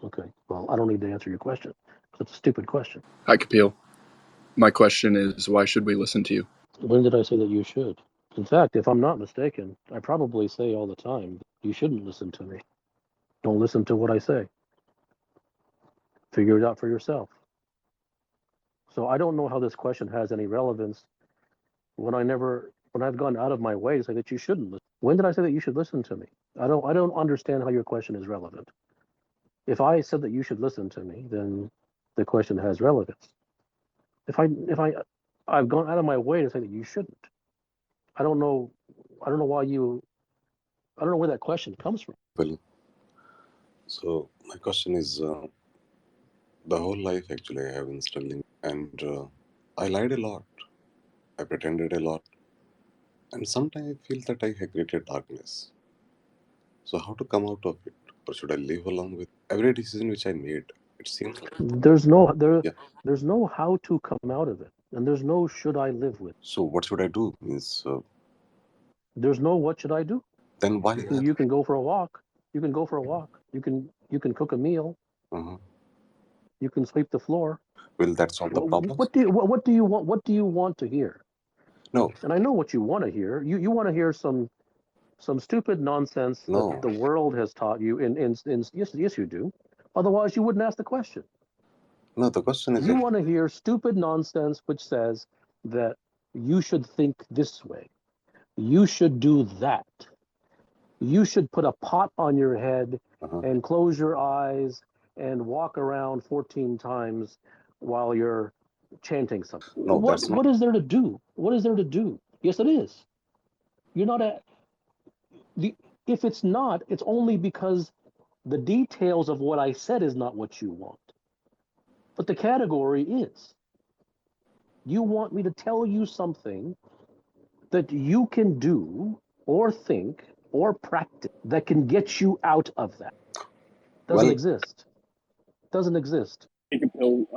[SPEAKER 2] Okay, well, I don't need to answer your question. It's a stupid question.
[SPEAKER 22] Hi, Kapil. My question is, why should we listen to you?
[SPEAKER 2] When did I say that you should? In fact, if I'm not mistaken, I probably say all the time, you shouldn't listen to me. Don't listen to what I say. Figure it out for yourself. So I don't know how this question has any relevance when I've gone out of my way to say that you shouldn't listen. When did I say that you should listen to me? I don't understand how your question is relevant. If I said that you should listen to me, then the question has relevance. I've gone out of my way to say that you shouldn't. I don't know why I don't know where that question comes from.
[SPEAKER 23] Well, so my question is, the whole life actually I have been struggling, and I lied a lot. I pretended a lot, and sometimes I feel that I have created darkness. So how to come out of it, or should I live along with every decision which I made? It seems like
[SPEAKER 2] There's no how to come out of it, and there's no should I live with.
[SPEAKER 23] So what should I do? Means
[SPEAKER 2] There's no what should I do.
[SPEAKER 23] then why?
[SPEAKER 2] You can go for a walk. You can go for a walk. You can cook a meal.
[SPEAKER 23] Uh-huh.
[SPEAKER 2] You can sweep the floor.
[SPEAKER 23] Will that solve the problem?
[SPEAKER 2] What do you want? What do you want to hear?
[SPEAKER 23] No.
[SPEAKER 2] And I know what you want to hear. You want to hear some stupid nonsense that the world has taught you. Yes you do. Otherwise you wouldn't ask the question.
[SPEAKER 23] No, the question is
[SPEAKER 2] You want to hear stupid nonsense which says that you should think this way. You should do that. You should put a pot on your head and close your eyes and walk around 14 times while you're chanting something.
[SPEAKER 23] No,
[SPEAKER 2] what is there to do? What is there to do? Yes, it is. You're not if it's not, it's only because the details of what I said is not what you want. But the category is. You want me to tell you something that you can do or think or practice that can get you out of that. Doesn't exist. Doesn't exist.
[SPEAKER 24] Kapil,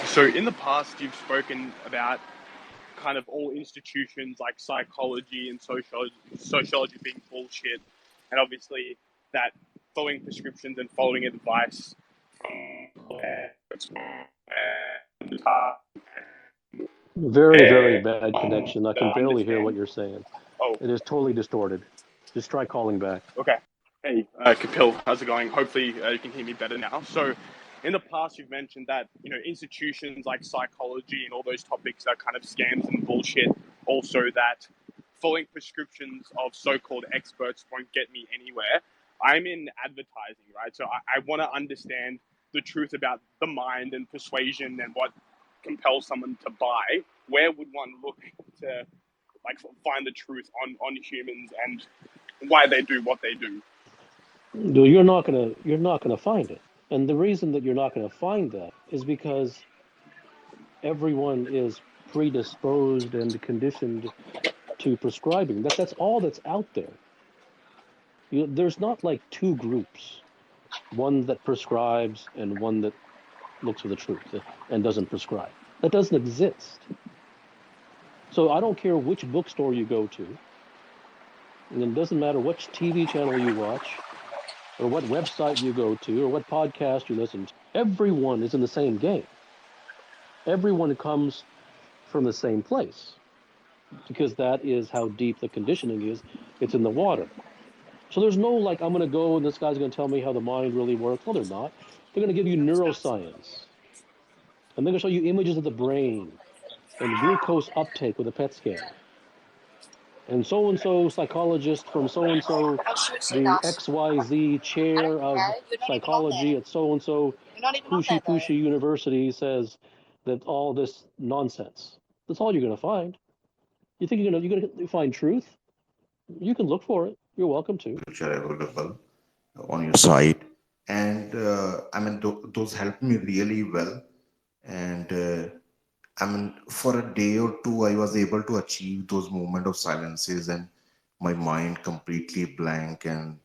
[SPEAKER 24] so in the past you've spoken about kind of all institutions like psychology and sociology being bullshit, and obviously that following prescriptions and following advice
[SPEAKER 2] Very bad connection. I can barely hear what you're saying.
[SPEAKER 24] Oh.
[SPEAKER 2] It is totally distorted. Just try calling back.
[SPEAKER 24] Okay. Hey, Kapil, how's it going? Hopefully you can hear me better now. So in the past, you've mentioned that, institutions like psychology and all those topics are kind of scams and bullshit. Also that following prescriptions of so-called experts won't get me anywhere. I'm in advertising, right? So I want to understand the truth about the mind and persuasion and what compels someone to buy. Where would one look to find the truth on humans and why they do what they do?
[SPEAKER 2] No, you're not gonna find it. And the reason that you're not gonna find that is because everyone is predisposed and conditioned to prescribing. That's all that's out there. There's not like two groups, one that prescribes and one that looks for the truth and doesn't prescribe. That doesn't exist. So I don't care which bookstore you go to, and it doesn't matter which TV channel you watch, or what website you go to, or what podcast you listen to. Everyone is in the same game. Everyone comes from the same place because that is how deep the conditioning is. It's in the water. So there's no like, I'm going to go and this guy's going to tell me how the mind really works. No, they're not. They're going to give you neuroscience. And they're going to show you images of the brain and glucose uptake with a PET scan. And so psychologist from so, the XYZ chair of psychology at so Pushy Pushy University says that all this nonsense. That's all you're going to find. You think you're gonna find truth? You can look for it. You're welcome to.
[SPEAKER 3] Available on your site, and I mean those helped me really well. And I mean, for a day or two, I was able to achieve those moment of silences and my mind completely blank, and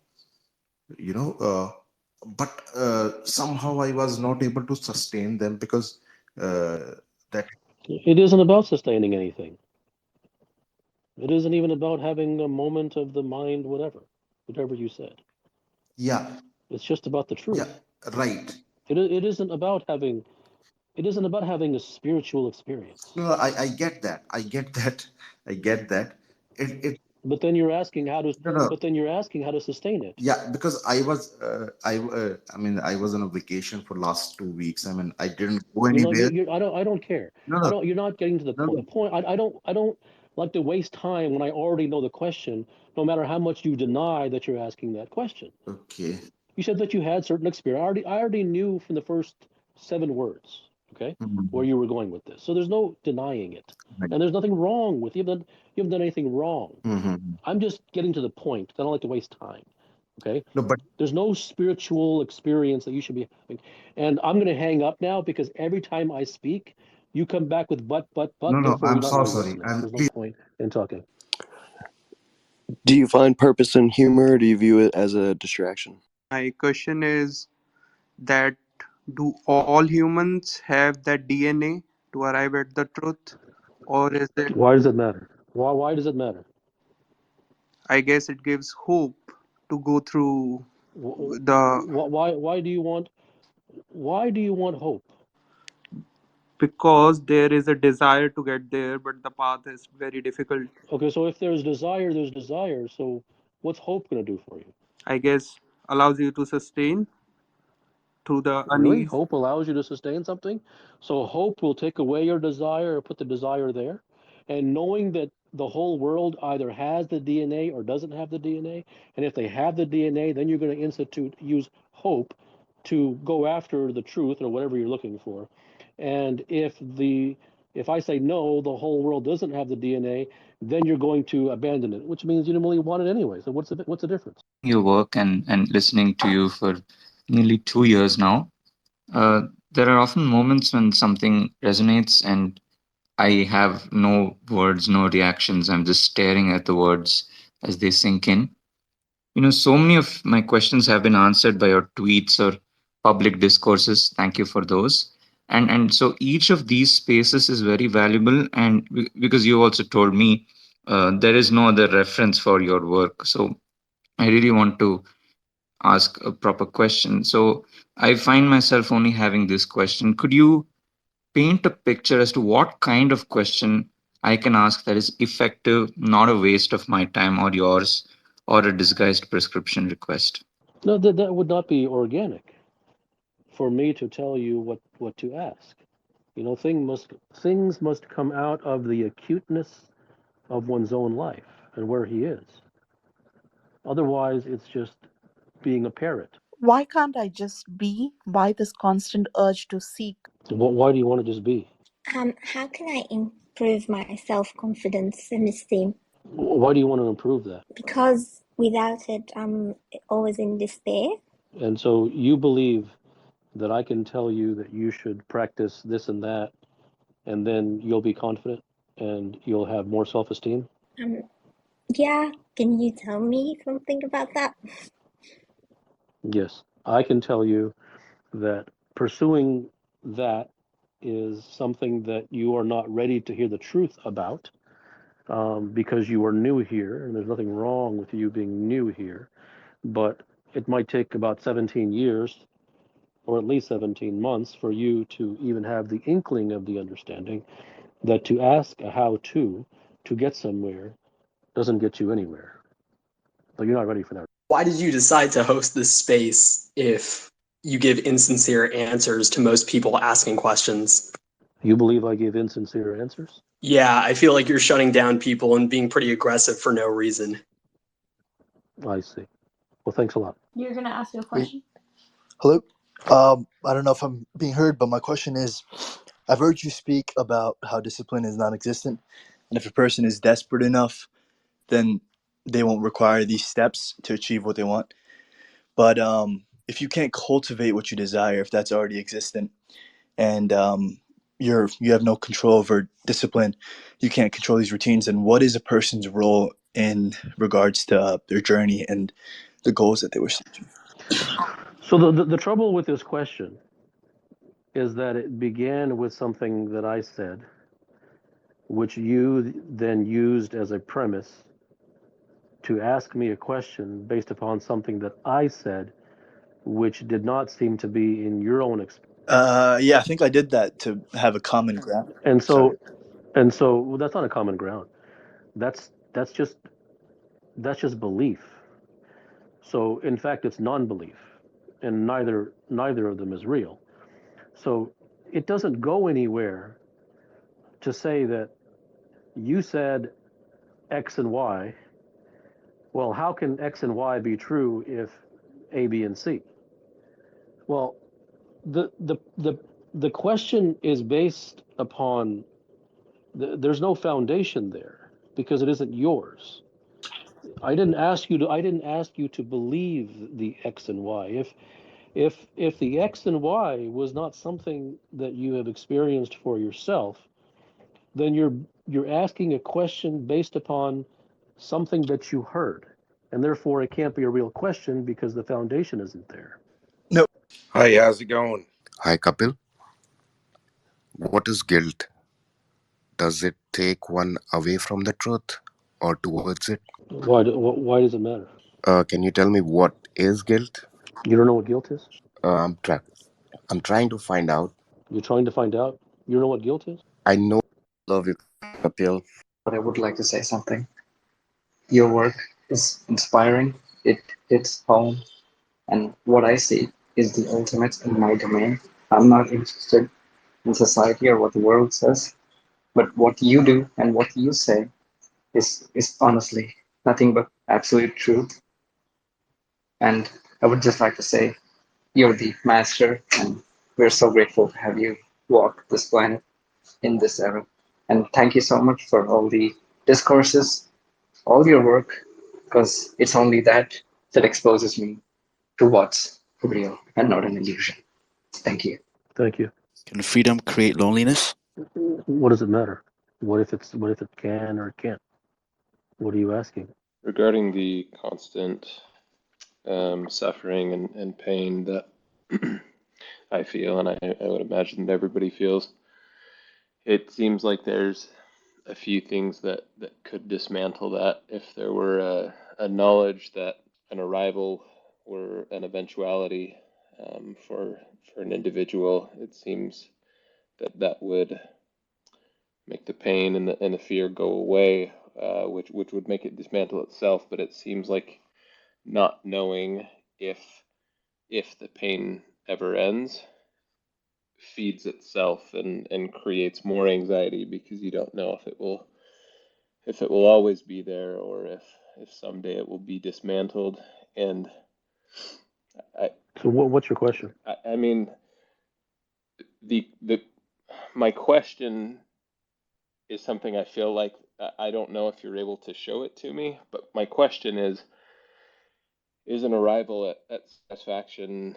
[SPEAKER 3] you know, but somehow I was not able to sustain them because that.
[SPEAKER 2] It isn't about sustaining anything. It isn't even about having a moment of the mind, whatever you said.
[SPEAKER 3] Yeah,
[SPEAKER 2] It's just about the
[SPEAKER 3] yeah,
[SPEAKER 2] truth.
[SPEAKER 3] right.
[SPEAKER 2] It isn't about having. It isn't about having a spiritual experience.
[SPEAKER 3] No, I get that. I get that. I get that. It
[SPEAKER 2] But then you're asking how to.
[SPEAKER 3] no, no.
[SPEAKER 2] But then you're asking how to sustain it.
[SPEAKER 3] Yeah, because I mean, I was on a vacation for last 2 weeks. I mean, I didn't go
[SPEAKER 2] You know,
[SPEAKER 3] anywhere.
[SPEAKER 2] I don't care.
[SPEAKER 3] No,
[SPEAKER 2] I
[SPEAKER 3] no,
[SPEAKER 2] don't. You're not getting to the
[SPEAKER 3] no,
[SPEAKER 2] point.
[SPEAKER 3] no.
[SPEAKER 2] The point. I don't like to waste time when I already know the question. No matter how much you deny that you're asking that question.
[SPEAKER 3] Okay.
[SPEAKER 2] You said that you had certain experience. I already knew from the first 7 words. Okay, where
[SPEAKER 3] Mhm.
[SPEAKER 2] you were going with this. So there's no denying it,
[SPEAKER 3] Right.
[SPEAKER 2] and there's nothing wrong with you. You haven't done anything wrong.
[SPEAKER 3] Mhm.
[SPEAKER 2] I'm just getting to the point. I don't like to waste time. Okay.
[SPEAKER 3] No, but
[SPEAKER 2] There's no spiritual experience that you should be having. And I'm going to hang up now because every time I speak, you come back with but,
[SPEAKER 3] no, no.
[SPEAKER 2] therefore you're
[SPEAKER 3] I'm
[SPEAKER 2] not
[SPEAKER 3] so
[SPEAKER 2] really
[SPEAKER 3] sorry.
[SPEAKER 2] listening.
[SPEAKER 3] And
[SPEAKER 2] There's no
[SPEAKER 3] please,
[SPEAKER 2] point in talking.
[SPEAKER 4] Do you find purpose in humor, or do you view it as a distraction?
[SPEAKER 5] My question is that do all humans have that DNA to arrive at the truth, or is it?
[SPEAKER 2] Why does it matter? Why does it matter?
[SPEAKER 5] I guess it gives hope to go through the
[SPEAKER 2] Why do you want hope?
[SPEAKER 5] because there is a desire to get there, but the path is very difficult.
[SPEAKER 2] Okay, so if there's desire, there's desire. So what's hope going to do for you?
[SPEAKER 5] I guess allows you to sustain through the
[SPEAKER 2] Really?
[SPEAKER 5] unease.
[SPEAKER 2] Hope allows you to sustain something? So hope will take away your desire or put the desire there. And knowing that the whole world either has the DNA or doesn't have the DNA, and if they have the DNA, then you're going to use hope to go after the truth or whatever you're looking for. And if I say no, the whole world doesn't have the DNA, then you're going to abandon it, which means you don't really want it anyway. So what's the difference?
[SPEAKER 6] Your work and listening to you for nearly 2 years now, there are often moments when something resonates and I have no words, no reactions. I'm just staring at the words as they sink in. So many of my questions have been answered by your tweets or public discourses. Thank you for those. And so each of these spaces is very valuable. And because you also told me there is no other reference for your work, so I really want to ask a proper question. So I find myself only having this question. Could you paint a picture as to what kind of question I can ask that is effective, not a waste of my time or yours, or a disguised prescription request?
[SPEAKER 2] No, that would not be organic for me to tell you what to ask. Things must come out of the acuteness of one's own life and where he is. Otherwise, it's just being a parrot. Why do you want to just be?
[SPEAKER 25] How can I improve my self-confidence and esteem?
[SPEAKER 2] Why do you want to improve that?
[SPEAKER 25] Because without it, I'm always in despair.
[SPEAKER 2] And so you believe that I can tell you that you should practice this and that, and then you'll be confident and you'll have more self-esteem?
[SPEAKER 25] Yeah, can you tell me something about that?
[SPEAKER 2] Yes, I can tell you that pursuing that is something that you are not ready to hear the truth about, because you are new here, and there's nothing wrong with you being new here, but it might take about 17 years or at least 17 months for you to even have the inkling of the understanding that to ask a how to get somewhere doesn't get you anywhere. But you're not ready for that.
[SPEAKER 26] Why did you decide to host this space if you give insincere answers to most people asking questions?
[SPEAKER 2] You believe I give insincere answers?
[SPEAKER 26] Yeah, I feel like you're shutting down people and being pretty aggressive for no reason.
[SPEAKER 2] I see. Well, thanks a lot.
[SPEAKER 20] You're gonna ask a
[SPEAKER 4] Wait,
[SPEAKER 20] question?
[SPEAKER 4] hello?
[SPEAKER 7] I don't know if I'm being heard, but my question is, I've heard you speak about how discipline is non-existent, and if a person is desperate enough, then they won't require these steps to achieve what they want. But if you can't cultivate what you desire, if that's already existent, and you have no control over discipline, you can't control these routines, and what is a person's role in regards to their journey and the goals that they wish to achieve?
[SPEAKER 2] So the trouble with this question is that it began with something that I said, which you then used as a premise to ask me a question based upon something that I said, which did not seem to be in your own experience.
[SPEAKER 7] Yeah, I think I did that to have a common ground.
[SPEAKER 2] And
[SPEAKER 7] Sorry.
[SPEAKER 2] so well, that's not a common ground. That's that's just that's just belief. So in fact, it's non-belief, and neither of them is real. So it doesn't go anywhere to say that you said X and Y. Well, how can X and Y be true if A, B, and C? Well, the the the the question is based upon there's no foundation there because it isn't yours. I didn't ask you to believe the X and Y. If the X and Y was not something that you have experienced for yourself, then you're asking a question based upon something that you heard. And therefore it can't be a real question because the foundation isn't there.
[SPEAKER 7] No.
[SPEAKER 8] Hi, how's it going?
[SPEAKER 23] Hi, Kapil. What is guilt? Does it take one away from the truth or towards it?
[SPEAKER 2] Why does it matter?
[SPEAKER 23] Can you tell me what is guilt?
[SPEAKER 2] You don't know what guilt is?
[SPEAKER 23] I'm tra- I'm trying to find out.
[SPEAKER 2] You're trying to find out? You don't know what guilt is?
[SPEAKER 23] I know. Love you, Kapil.
[SPEAKER 14] But I would like to say something. Your work is inspiring. It hits home, and what I see is the ultimate in my domain. I'm not interested in society or what the world says, but what you do and what you say is honestly nothing but absolute truth. And I would just like to say you're the master, and we're so grateful to have you walk this planet in this era. And thank you so much for all the discourses, all your work, because it's only that that exposes me to what's real and not an illusion. Thank you.
[SPEAKER 2] Thank you.
[SPEAKER 9] Can freedom create loneliness?
[SPEAKER 2] What does it matter? What if it can or it can't? What are you asking?
[SPEAKER 10] Regarding the constant suffering and pain that I feel, and I would imagine that everybody feels, it seems like there's a few things that could dismantle that if there were a knowledge that an arrival or an eventuality for an individual. It seems that would make the pain and the fear go away, which would make it dismantle itself. But it seems like not knowing if the pain ever ends feeds itself and creates more anxiety because you don't know if it will always be there or if someday it will be dismantled. And I
[SPEAKER 2] So what's your question?
[SPEAKER 10] I mean the my question is something I feel like I don't know if you're able to show it to me, but my question is an arrival at satisfaction,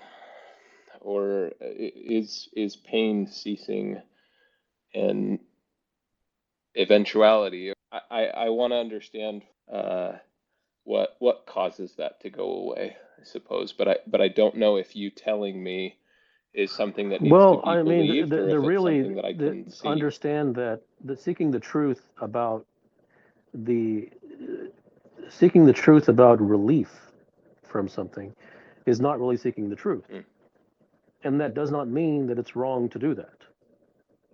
[SPEAKER 10] or is pain ceasing and eventuality? I want to understand what causes that to go away, I suppose, but I don't know if you telling me is something that needs to
[SPEAKER 2] Well,
[SPEAKER 10] be
[SPEAKER 2] I mean,
[SPEAKER 10] believed or
[SPEAKER 2] the
[SPEAKER 10] if it's
[SPEAKER 2] really
[SPEAKER 10] something that I
[SPEAKER 2] the,
[SPEAKER 10] can see.
[SPEAKER 2] understand that seeking the truth about the seeking the truth about relief from something is not really seeking the truth, and that does not mean that it's wrong to do that.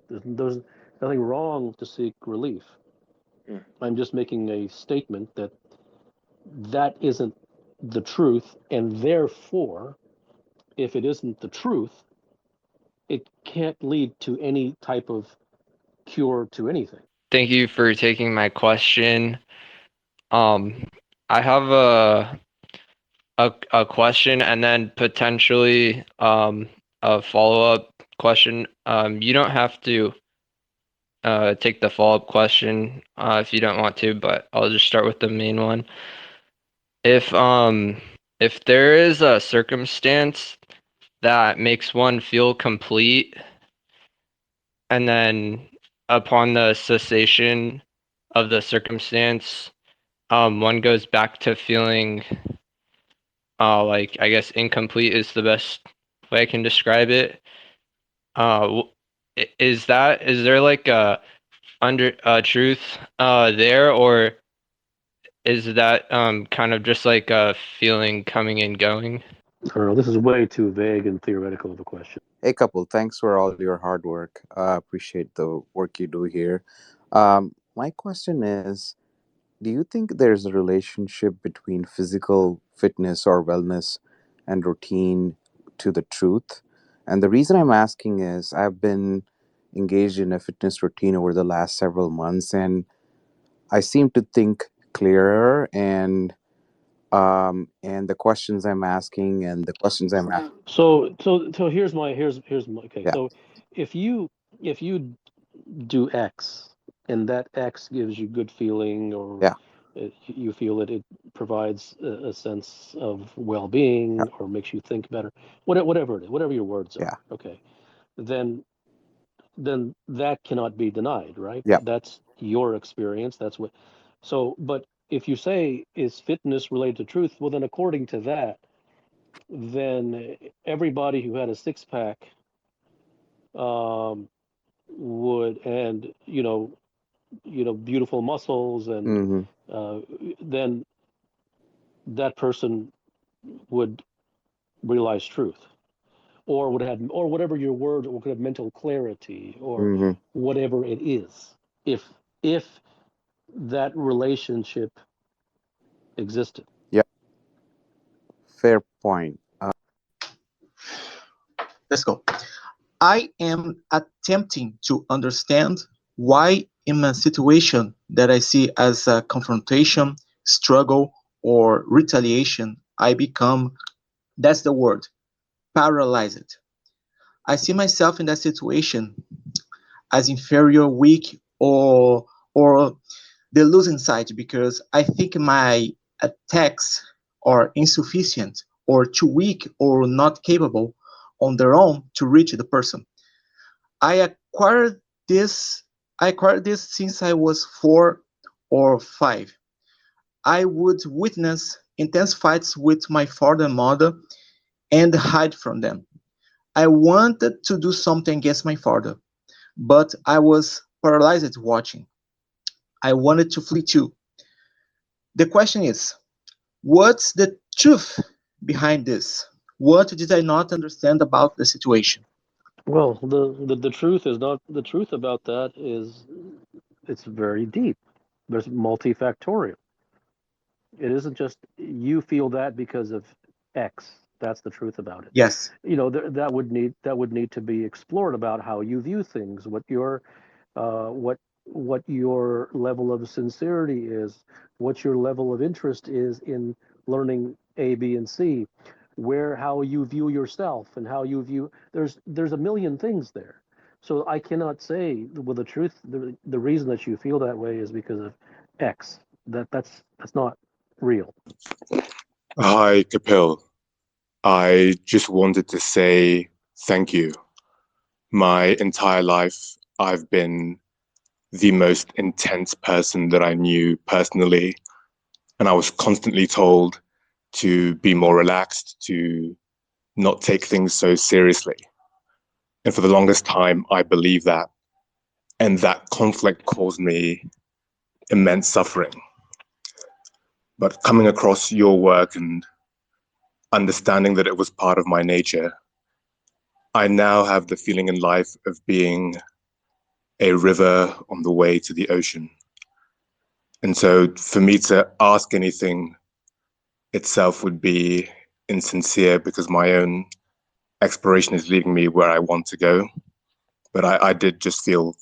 [SPEAKER 2] There's nothing wrong to seek relief. I'm just making a statement that that isn't the truth, and therefore, if it isn't the truth, it can't lead to any type of cure to anything.
[SPEAKER 11] Thank you for taking my question. Um, I have a question and then potentially a follow-up question. You don't have to take the follow-up question if you don't want to, but I'll just start with the main one. If there is a circumstance that makes one feel complete, and then upon the cessation of the circumstance, one goes back to feeling like, I guess incomplete is the best way I can describe it. Is there like a under truth there, or is that kind of just like a feeling coming and going?
[SPEAKER 2] I don't know. This is way too vague and theoretical of a question.
[SPEAKER 8] Hey, Kapil, thanks for all your hard work. I appreciate the work you do here. My question is, do you think there's a relationship between physical fitness or wellness and routine to the truth? And the reason I'm asking is I've been engaged in a fitness routine over the last several months, and I seem to think clearer, and the questions I'm asking and the questions I'm asking.
[SPEAKER 2] So here's my okay.
[SPEAKER 8] Yeah,
[SPEAKER 2] So if you if you do X and that X gives you good feeling, or
[SPEAKER 8] yeah,
[SPEAKER 2] you feel that it provides a sense of
[SPEAKER 8] yeah,
[SPEAKER 2] well-being or makes you think better, whatever it is, whatever your words
[SPEAKER 8] yeah,
[SPEAKER 2] are, okay, then that cannot be denied, right?
[SPEAKER 8] yeah.
[SPEAKER 2] That's your experience. That's what. So, but if you say is fitness related to truth, well, then according to that, then everybody who had a six pack um, would, and beautiful muscles, and
[SPEAKER 8] Mm-hmm.
[SPEAKER 2] uh, then that person would realize truth, or would have, or whatever your word, or could have mental clarity, or
[SPEAKER 8] Mm-hmm.
[SPEAKER 2] whatever it is, if that relationship existed.
[SPEAKER 8] Yeah, fair point.
[SPEAKER 12] Let's go. I am attempting to understand why, in a situation that I see as a confrontation, struggle, or retaliation, I become, that's the word, paralyzed. I see myself in that situation as inferior, weak, or the losing side because I think my attacks are insufficient or too weak or not capable on their own to reach the person. I acquired this I acquired this since I was 4 or 5. I would witness intense fights with my father and mother and hide from them. I wanted to do something against my father, but I was paralyzed watching. I wanted to flee too. The question is, what's the truth behind this? What did I not understand about the situation?
[SPEAKER 2] Well, the truth is not, the truth about that is it's very deep. There's multifactorial. It isn't just you feel that because of X. That's the truth about it.
[SPEAKER 12] Yes.
[SPEAKER 2] That would need to be explored about how you view things, what your uh, what what your level of sincerity is, what your level of interest is in learning A, B, and C, where how you view yourself and how you view. There's a million things there. So I cannot say with the truth. The reason that you feel that way is because of X. That's not real.
[SPEAKER 15] Hi, Kapil. I just wanted to say thank you. My entire life, I've been the most intense person that I knew personally, and I was constantly told to be more relaxed, to not take things so seriously. And for the longest time, I believed that. And that conflict caused me immense suffering. But coming across your work and understanding that it was part of my nature, I now have the feeling in life of being a river on the way to the ocean. And so for me to ask anything itself would be insincere because my own exploration is leading me where I want to go. But I did just feel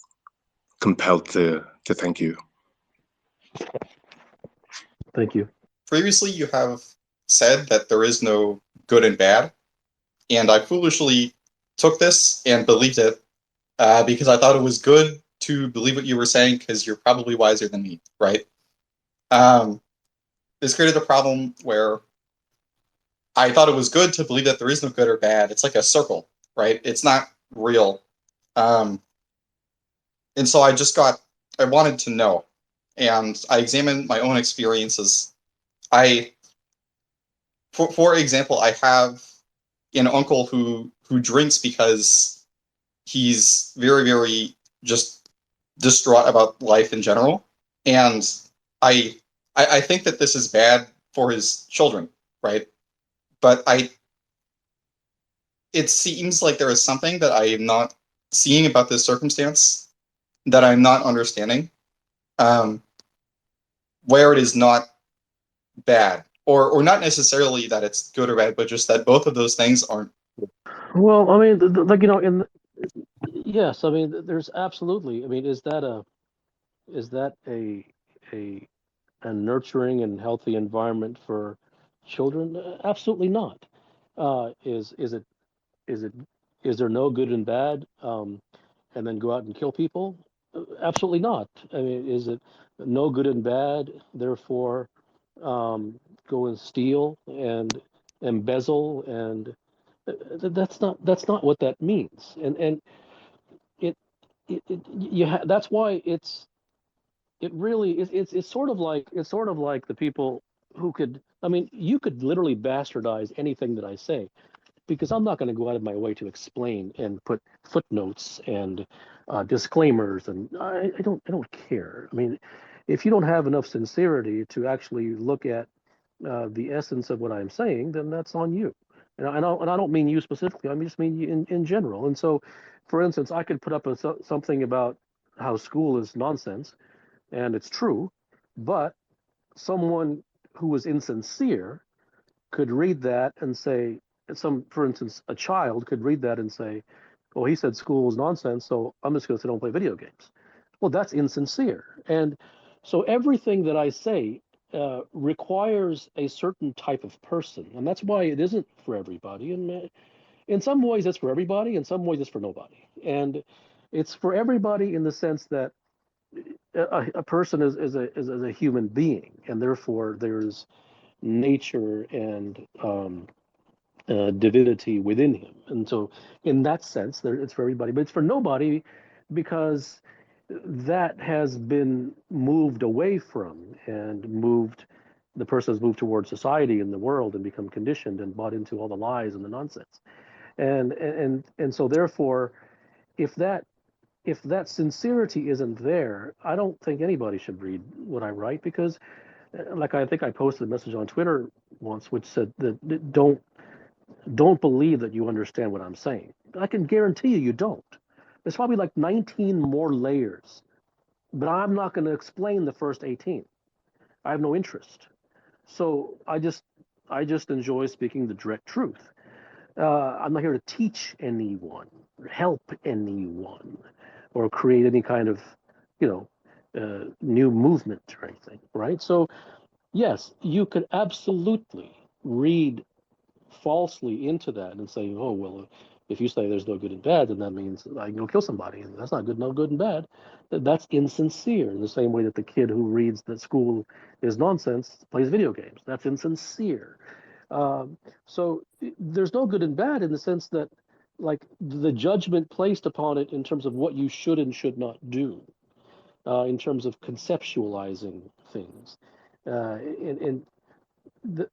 [SPEAKER 15] compelled to thank you.
[SPEAKER 2] Thank you.
[SPEAKER 16] Previously, you have said that there is no good and bad, and I foolishly
[SPEAKER 13] took this and believed it because I thought it was good to believe what you were saying because you're probably wiser than me, right? This created a problem where I thought it was good to believe that there is no good or bad. It's like a circle, right? It's not real. Um, and so I wanted to know. And I examined my own experiences. For example, I have an uncle who drinks because he's very, very just distraught about life in general. And I I think that this is bad for his children, right? But it seems like there is something that I am not seeing about this circumstance that I'm not understanding, um, where it is not bad, or not necessarily that it's good or bad, but just that both of those things aren't.
[SPEAKER 2] Well, I mean, like yes, I mean, there's absolutely. I mean, is that a a nurturing and healthy environment for children? Absolutely not. Is it is there no good and bad, and then go out and kill people? Absolutely not. I mean, is it no good and bad, therefore um, go and steal and embezzle and that's not what that means. And it that's why it really it's sort of like the people who could, I mean, you could literally bastardize anything that I say because I'm not going to go out of my way to explain and put footnotes and disclaimers, and I don't care. I mean, if you don't have enough sincerity to actually look at the essence of what I'm saying, then that's on you. And I don't mean you specifically. I mean just mean you in general. And so, for instance, I could put up something about how school is nonsense, and it's true, but someone who was insincere could read that and say, for instance, a child could read that and say, well, he said school is nonsense, so I'm just going to sit home and play video games. Well, that's insincere. And so everything that I say requires a certain type of person. And that's why it isn't for everybody. And in some ways, it's for everybody. In some ways, it's for nobody. And it's for everybody in the sense that a person is a human being, and therefore there's nature and divinity within him. And so, in that sense, it's for everybody, but it's for nobody because that has been moved away from and moved. The person has moved towards society and the world and become conditioned and bought into all the lies and the nonsense. And so, therefore, if that sincerity isn't there, I don't think anybody should read what I write because, like I think I posted a message on Twitter once, which said that don't believe that you understand what I'm saying. I can guarantee you don't. There's probably like 19 more layers, but I'm not going to explain the first 18. I have no interest. So I just enjoy speaking the direct truth. I'm not here to teach anyone, or help anyone, or create any kind of, you know, new movement or anything, right? So yes, you could absolutely read falsely into that and say, oh, well, if you say there's no good and bad, then that means I can go kill somebody. And that's not good, no good and bad. That's insincere in the same way that the kid who reads that school is nonsense plays video games. That's insincere. So there's no good and bad in the sense that, like, the judgment placed upon it in terms of what you should and should not do, in terms of conceptualizing things. And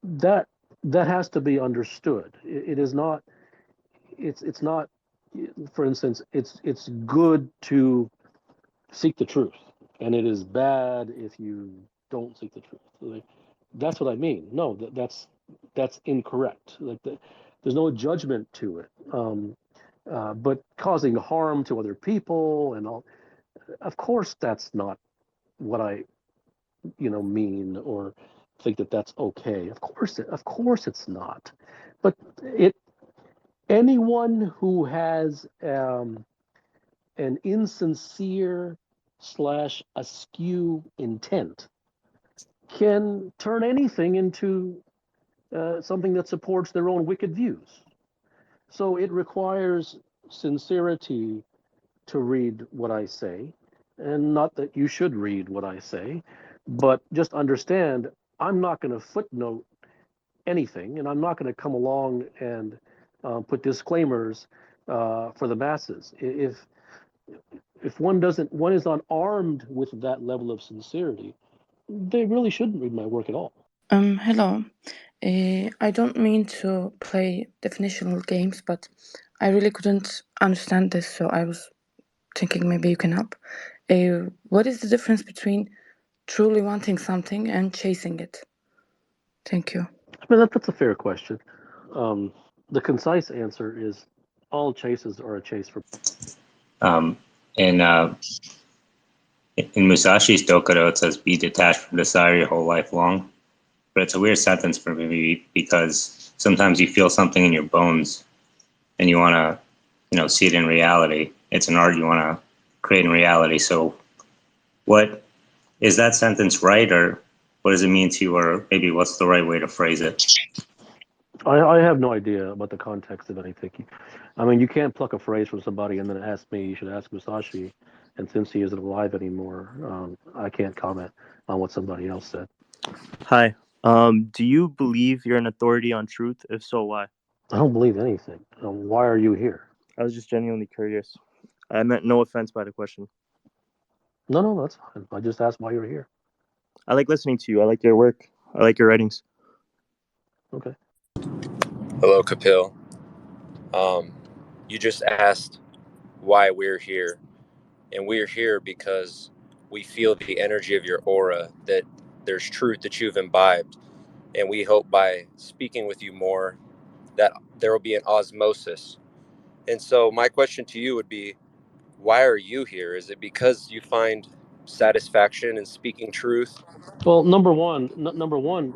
[SPEAKER 2] that that has to be understood. It is not. It's not. For instance, it's good to seek the truth, and it is bad if you don't seek the truth. Like, that's what I mean. No, that's incorrect. Like there's no judgment to it. But causing harm to other people and all, of course, that's not what I mean or think that that's okay. Of course it's not. But it anyone who has an insincere slash askew intent can turn anything into something that supports their own wicked views. So it requires sincerity to read what I say, and not that you should read what I say, but just understand I'm not going to footnote anything, and I'm not going to come along and put disclaimers for the masses. If one is unarmed with that level of sincerity, they really shouldn't read my work at all.
[SPEAKER 1] Hello. I don't mean to play definitional games, but I really couldn't understand this, so I was thinking maybe you can help. What is the difference between truly wanting something and chasing it? Thank you.
[SPEAKER 2] I mean, that's a fair question. Um, the concise answer is all chases are a chase for.
[SPEAKER 16] Um, in Musashi's Dokuro, it says, "Be detached from desire your whole life long." But it's a weird sentence for me because sometimes you feel something in your bones and you want to, see it in reality. It's an art you want to create in reality. So, what is that sentence right, or what does it mean to you, or maybe what's the right way to phrase it?
[SPEAKER 2] I have no idea about the context of anything. I mean, you can't pluck a phrase from somebody and then ask me. You should ask Musashi. And since he isn't alive anymore, I can't comment on what somebody else said.
[SPEAKER 17] Hi. Do you believe you're an authority on truth? If so, why?
[SPEAKER 2] I don't believe anything. Why are you here?
[SPEAKER 17] I was just genuinely curious. I meant no offense by the question.
[SPEAKER 2] No, that's fine. I just asked why you're here.
[SPEAKER 17] I like listening to you. I like your work. I like your writings.
[SPEAKER 2] Okay.
[SPEAKER 18] Hello, Kapil. You just asked why we're here, and we're here because we feel the energy of your aura, that there's truth that you've imbibed, and we hope by speaking with you more that there will be an osmosis. And so my question to you would be, why are you here? Is it because you find satisfaction in speaking truth?
[SPEAKER 2] Well, number one,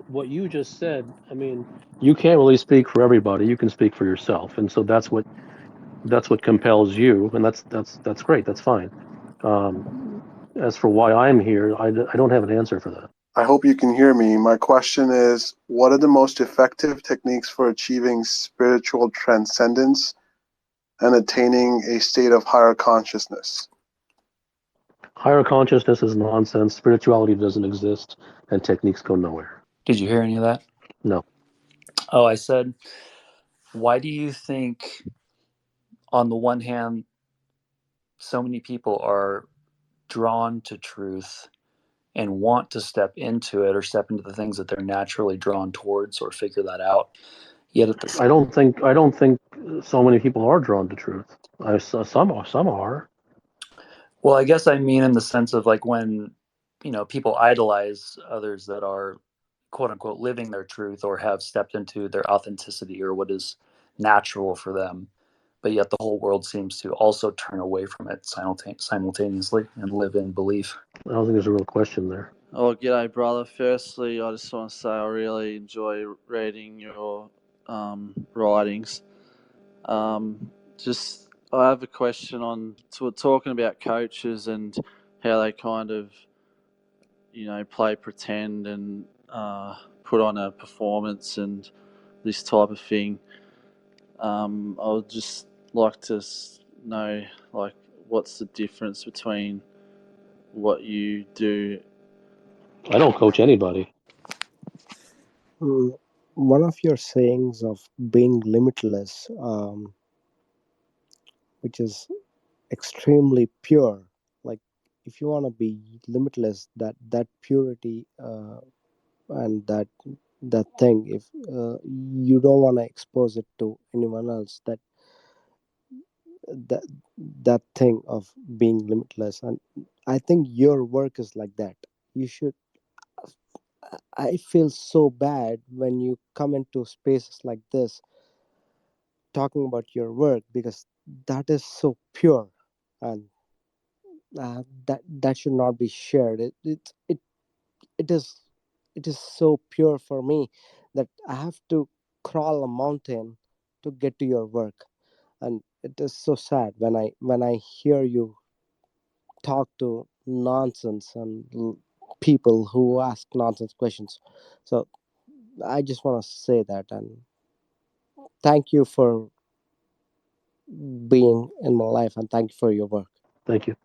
[SPEAKER 2] what you just said. I mean, you can't really speak for everybody. You can speak for yourself, and so that's what compels you, and that's great. That's fine. As for why I'm here, I don't have an answer for that.
[SPEAKER 19] I hope you can hear me. My question is, what are the most effective techniques for achieving spiritual transcendence and attaining a state of higher consciousness?
[SPEAKER 2] Higher consciousness is nonsense. Spirituality doesn't exist, and techniques go nowhere.
[SPEAKER 21] Did you hear any of that?
[SPEAKER 2] No.
[SPEAKER 21] Oh, I said, why do you think, on the one hand, so many people are drawn to truth and want to step into it or step into the things that they're naturally drawn towards or figure that out? Yet at the same,
[SPEAKER 2] I don't think so many people are drawn to truth. Some are.
[SPEAKER 21] well, I guess I mean in the sense of like when, people idolize others that are quote unquote living their truth or have stepped into their authenticity or what is natural for them, but yet the whole world seems to also turn away from it simultaneously and live in belief.
[SPEAKER 2] I don't think there's a real question there.
[SPEAKER 27] Oh, g'day, brother. Firstly, I just want to say I really enjoy reading your writings. Just, I have a question on talking about coaches and how they kind of, play pretend and put on a performance and this type of thing. I would just like to know, like, what's the difference between what you do.
[SPEAKER 2] I don't coach anybody.
[SPEAKER 28] One of your sayings of being limitless, which is extremely pure. Like, if you want to be limitless, that purity and that thing, if you don't want to expose it to anyone else, that that thing of being limitless, and I think your work is like that. You should. I feel so bad when you come into spaces like this talking about your work, because that is so pure, and that should not be shared. It is it is so pure for me that I have to crawl a mountain to get to your work, and it is so sad when I hear you talk to nonsense and people who ask nonsense questions. So I just want to say that, and thank you for being in my life, and thank you for your work.
[SPEAKER 2] Thank you.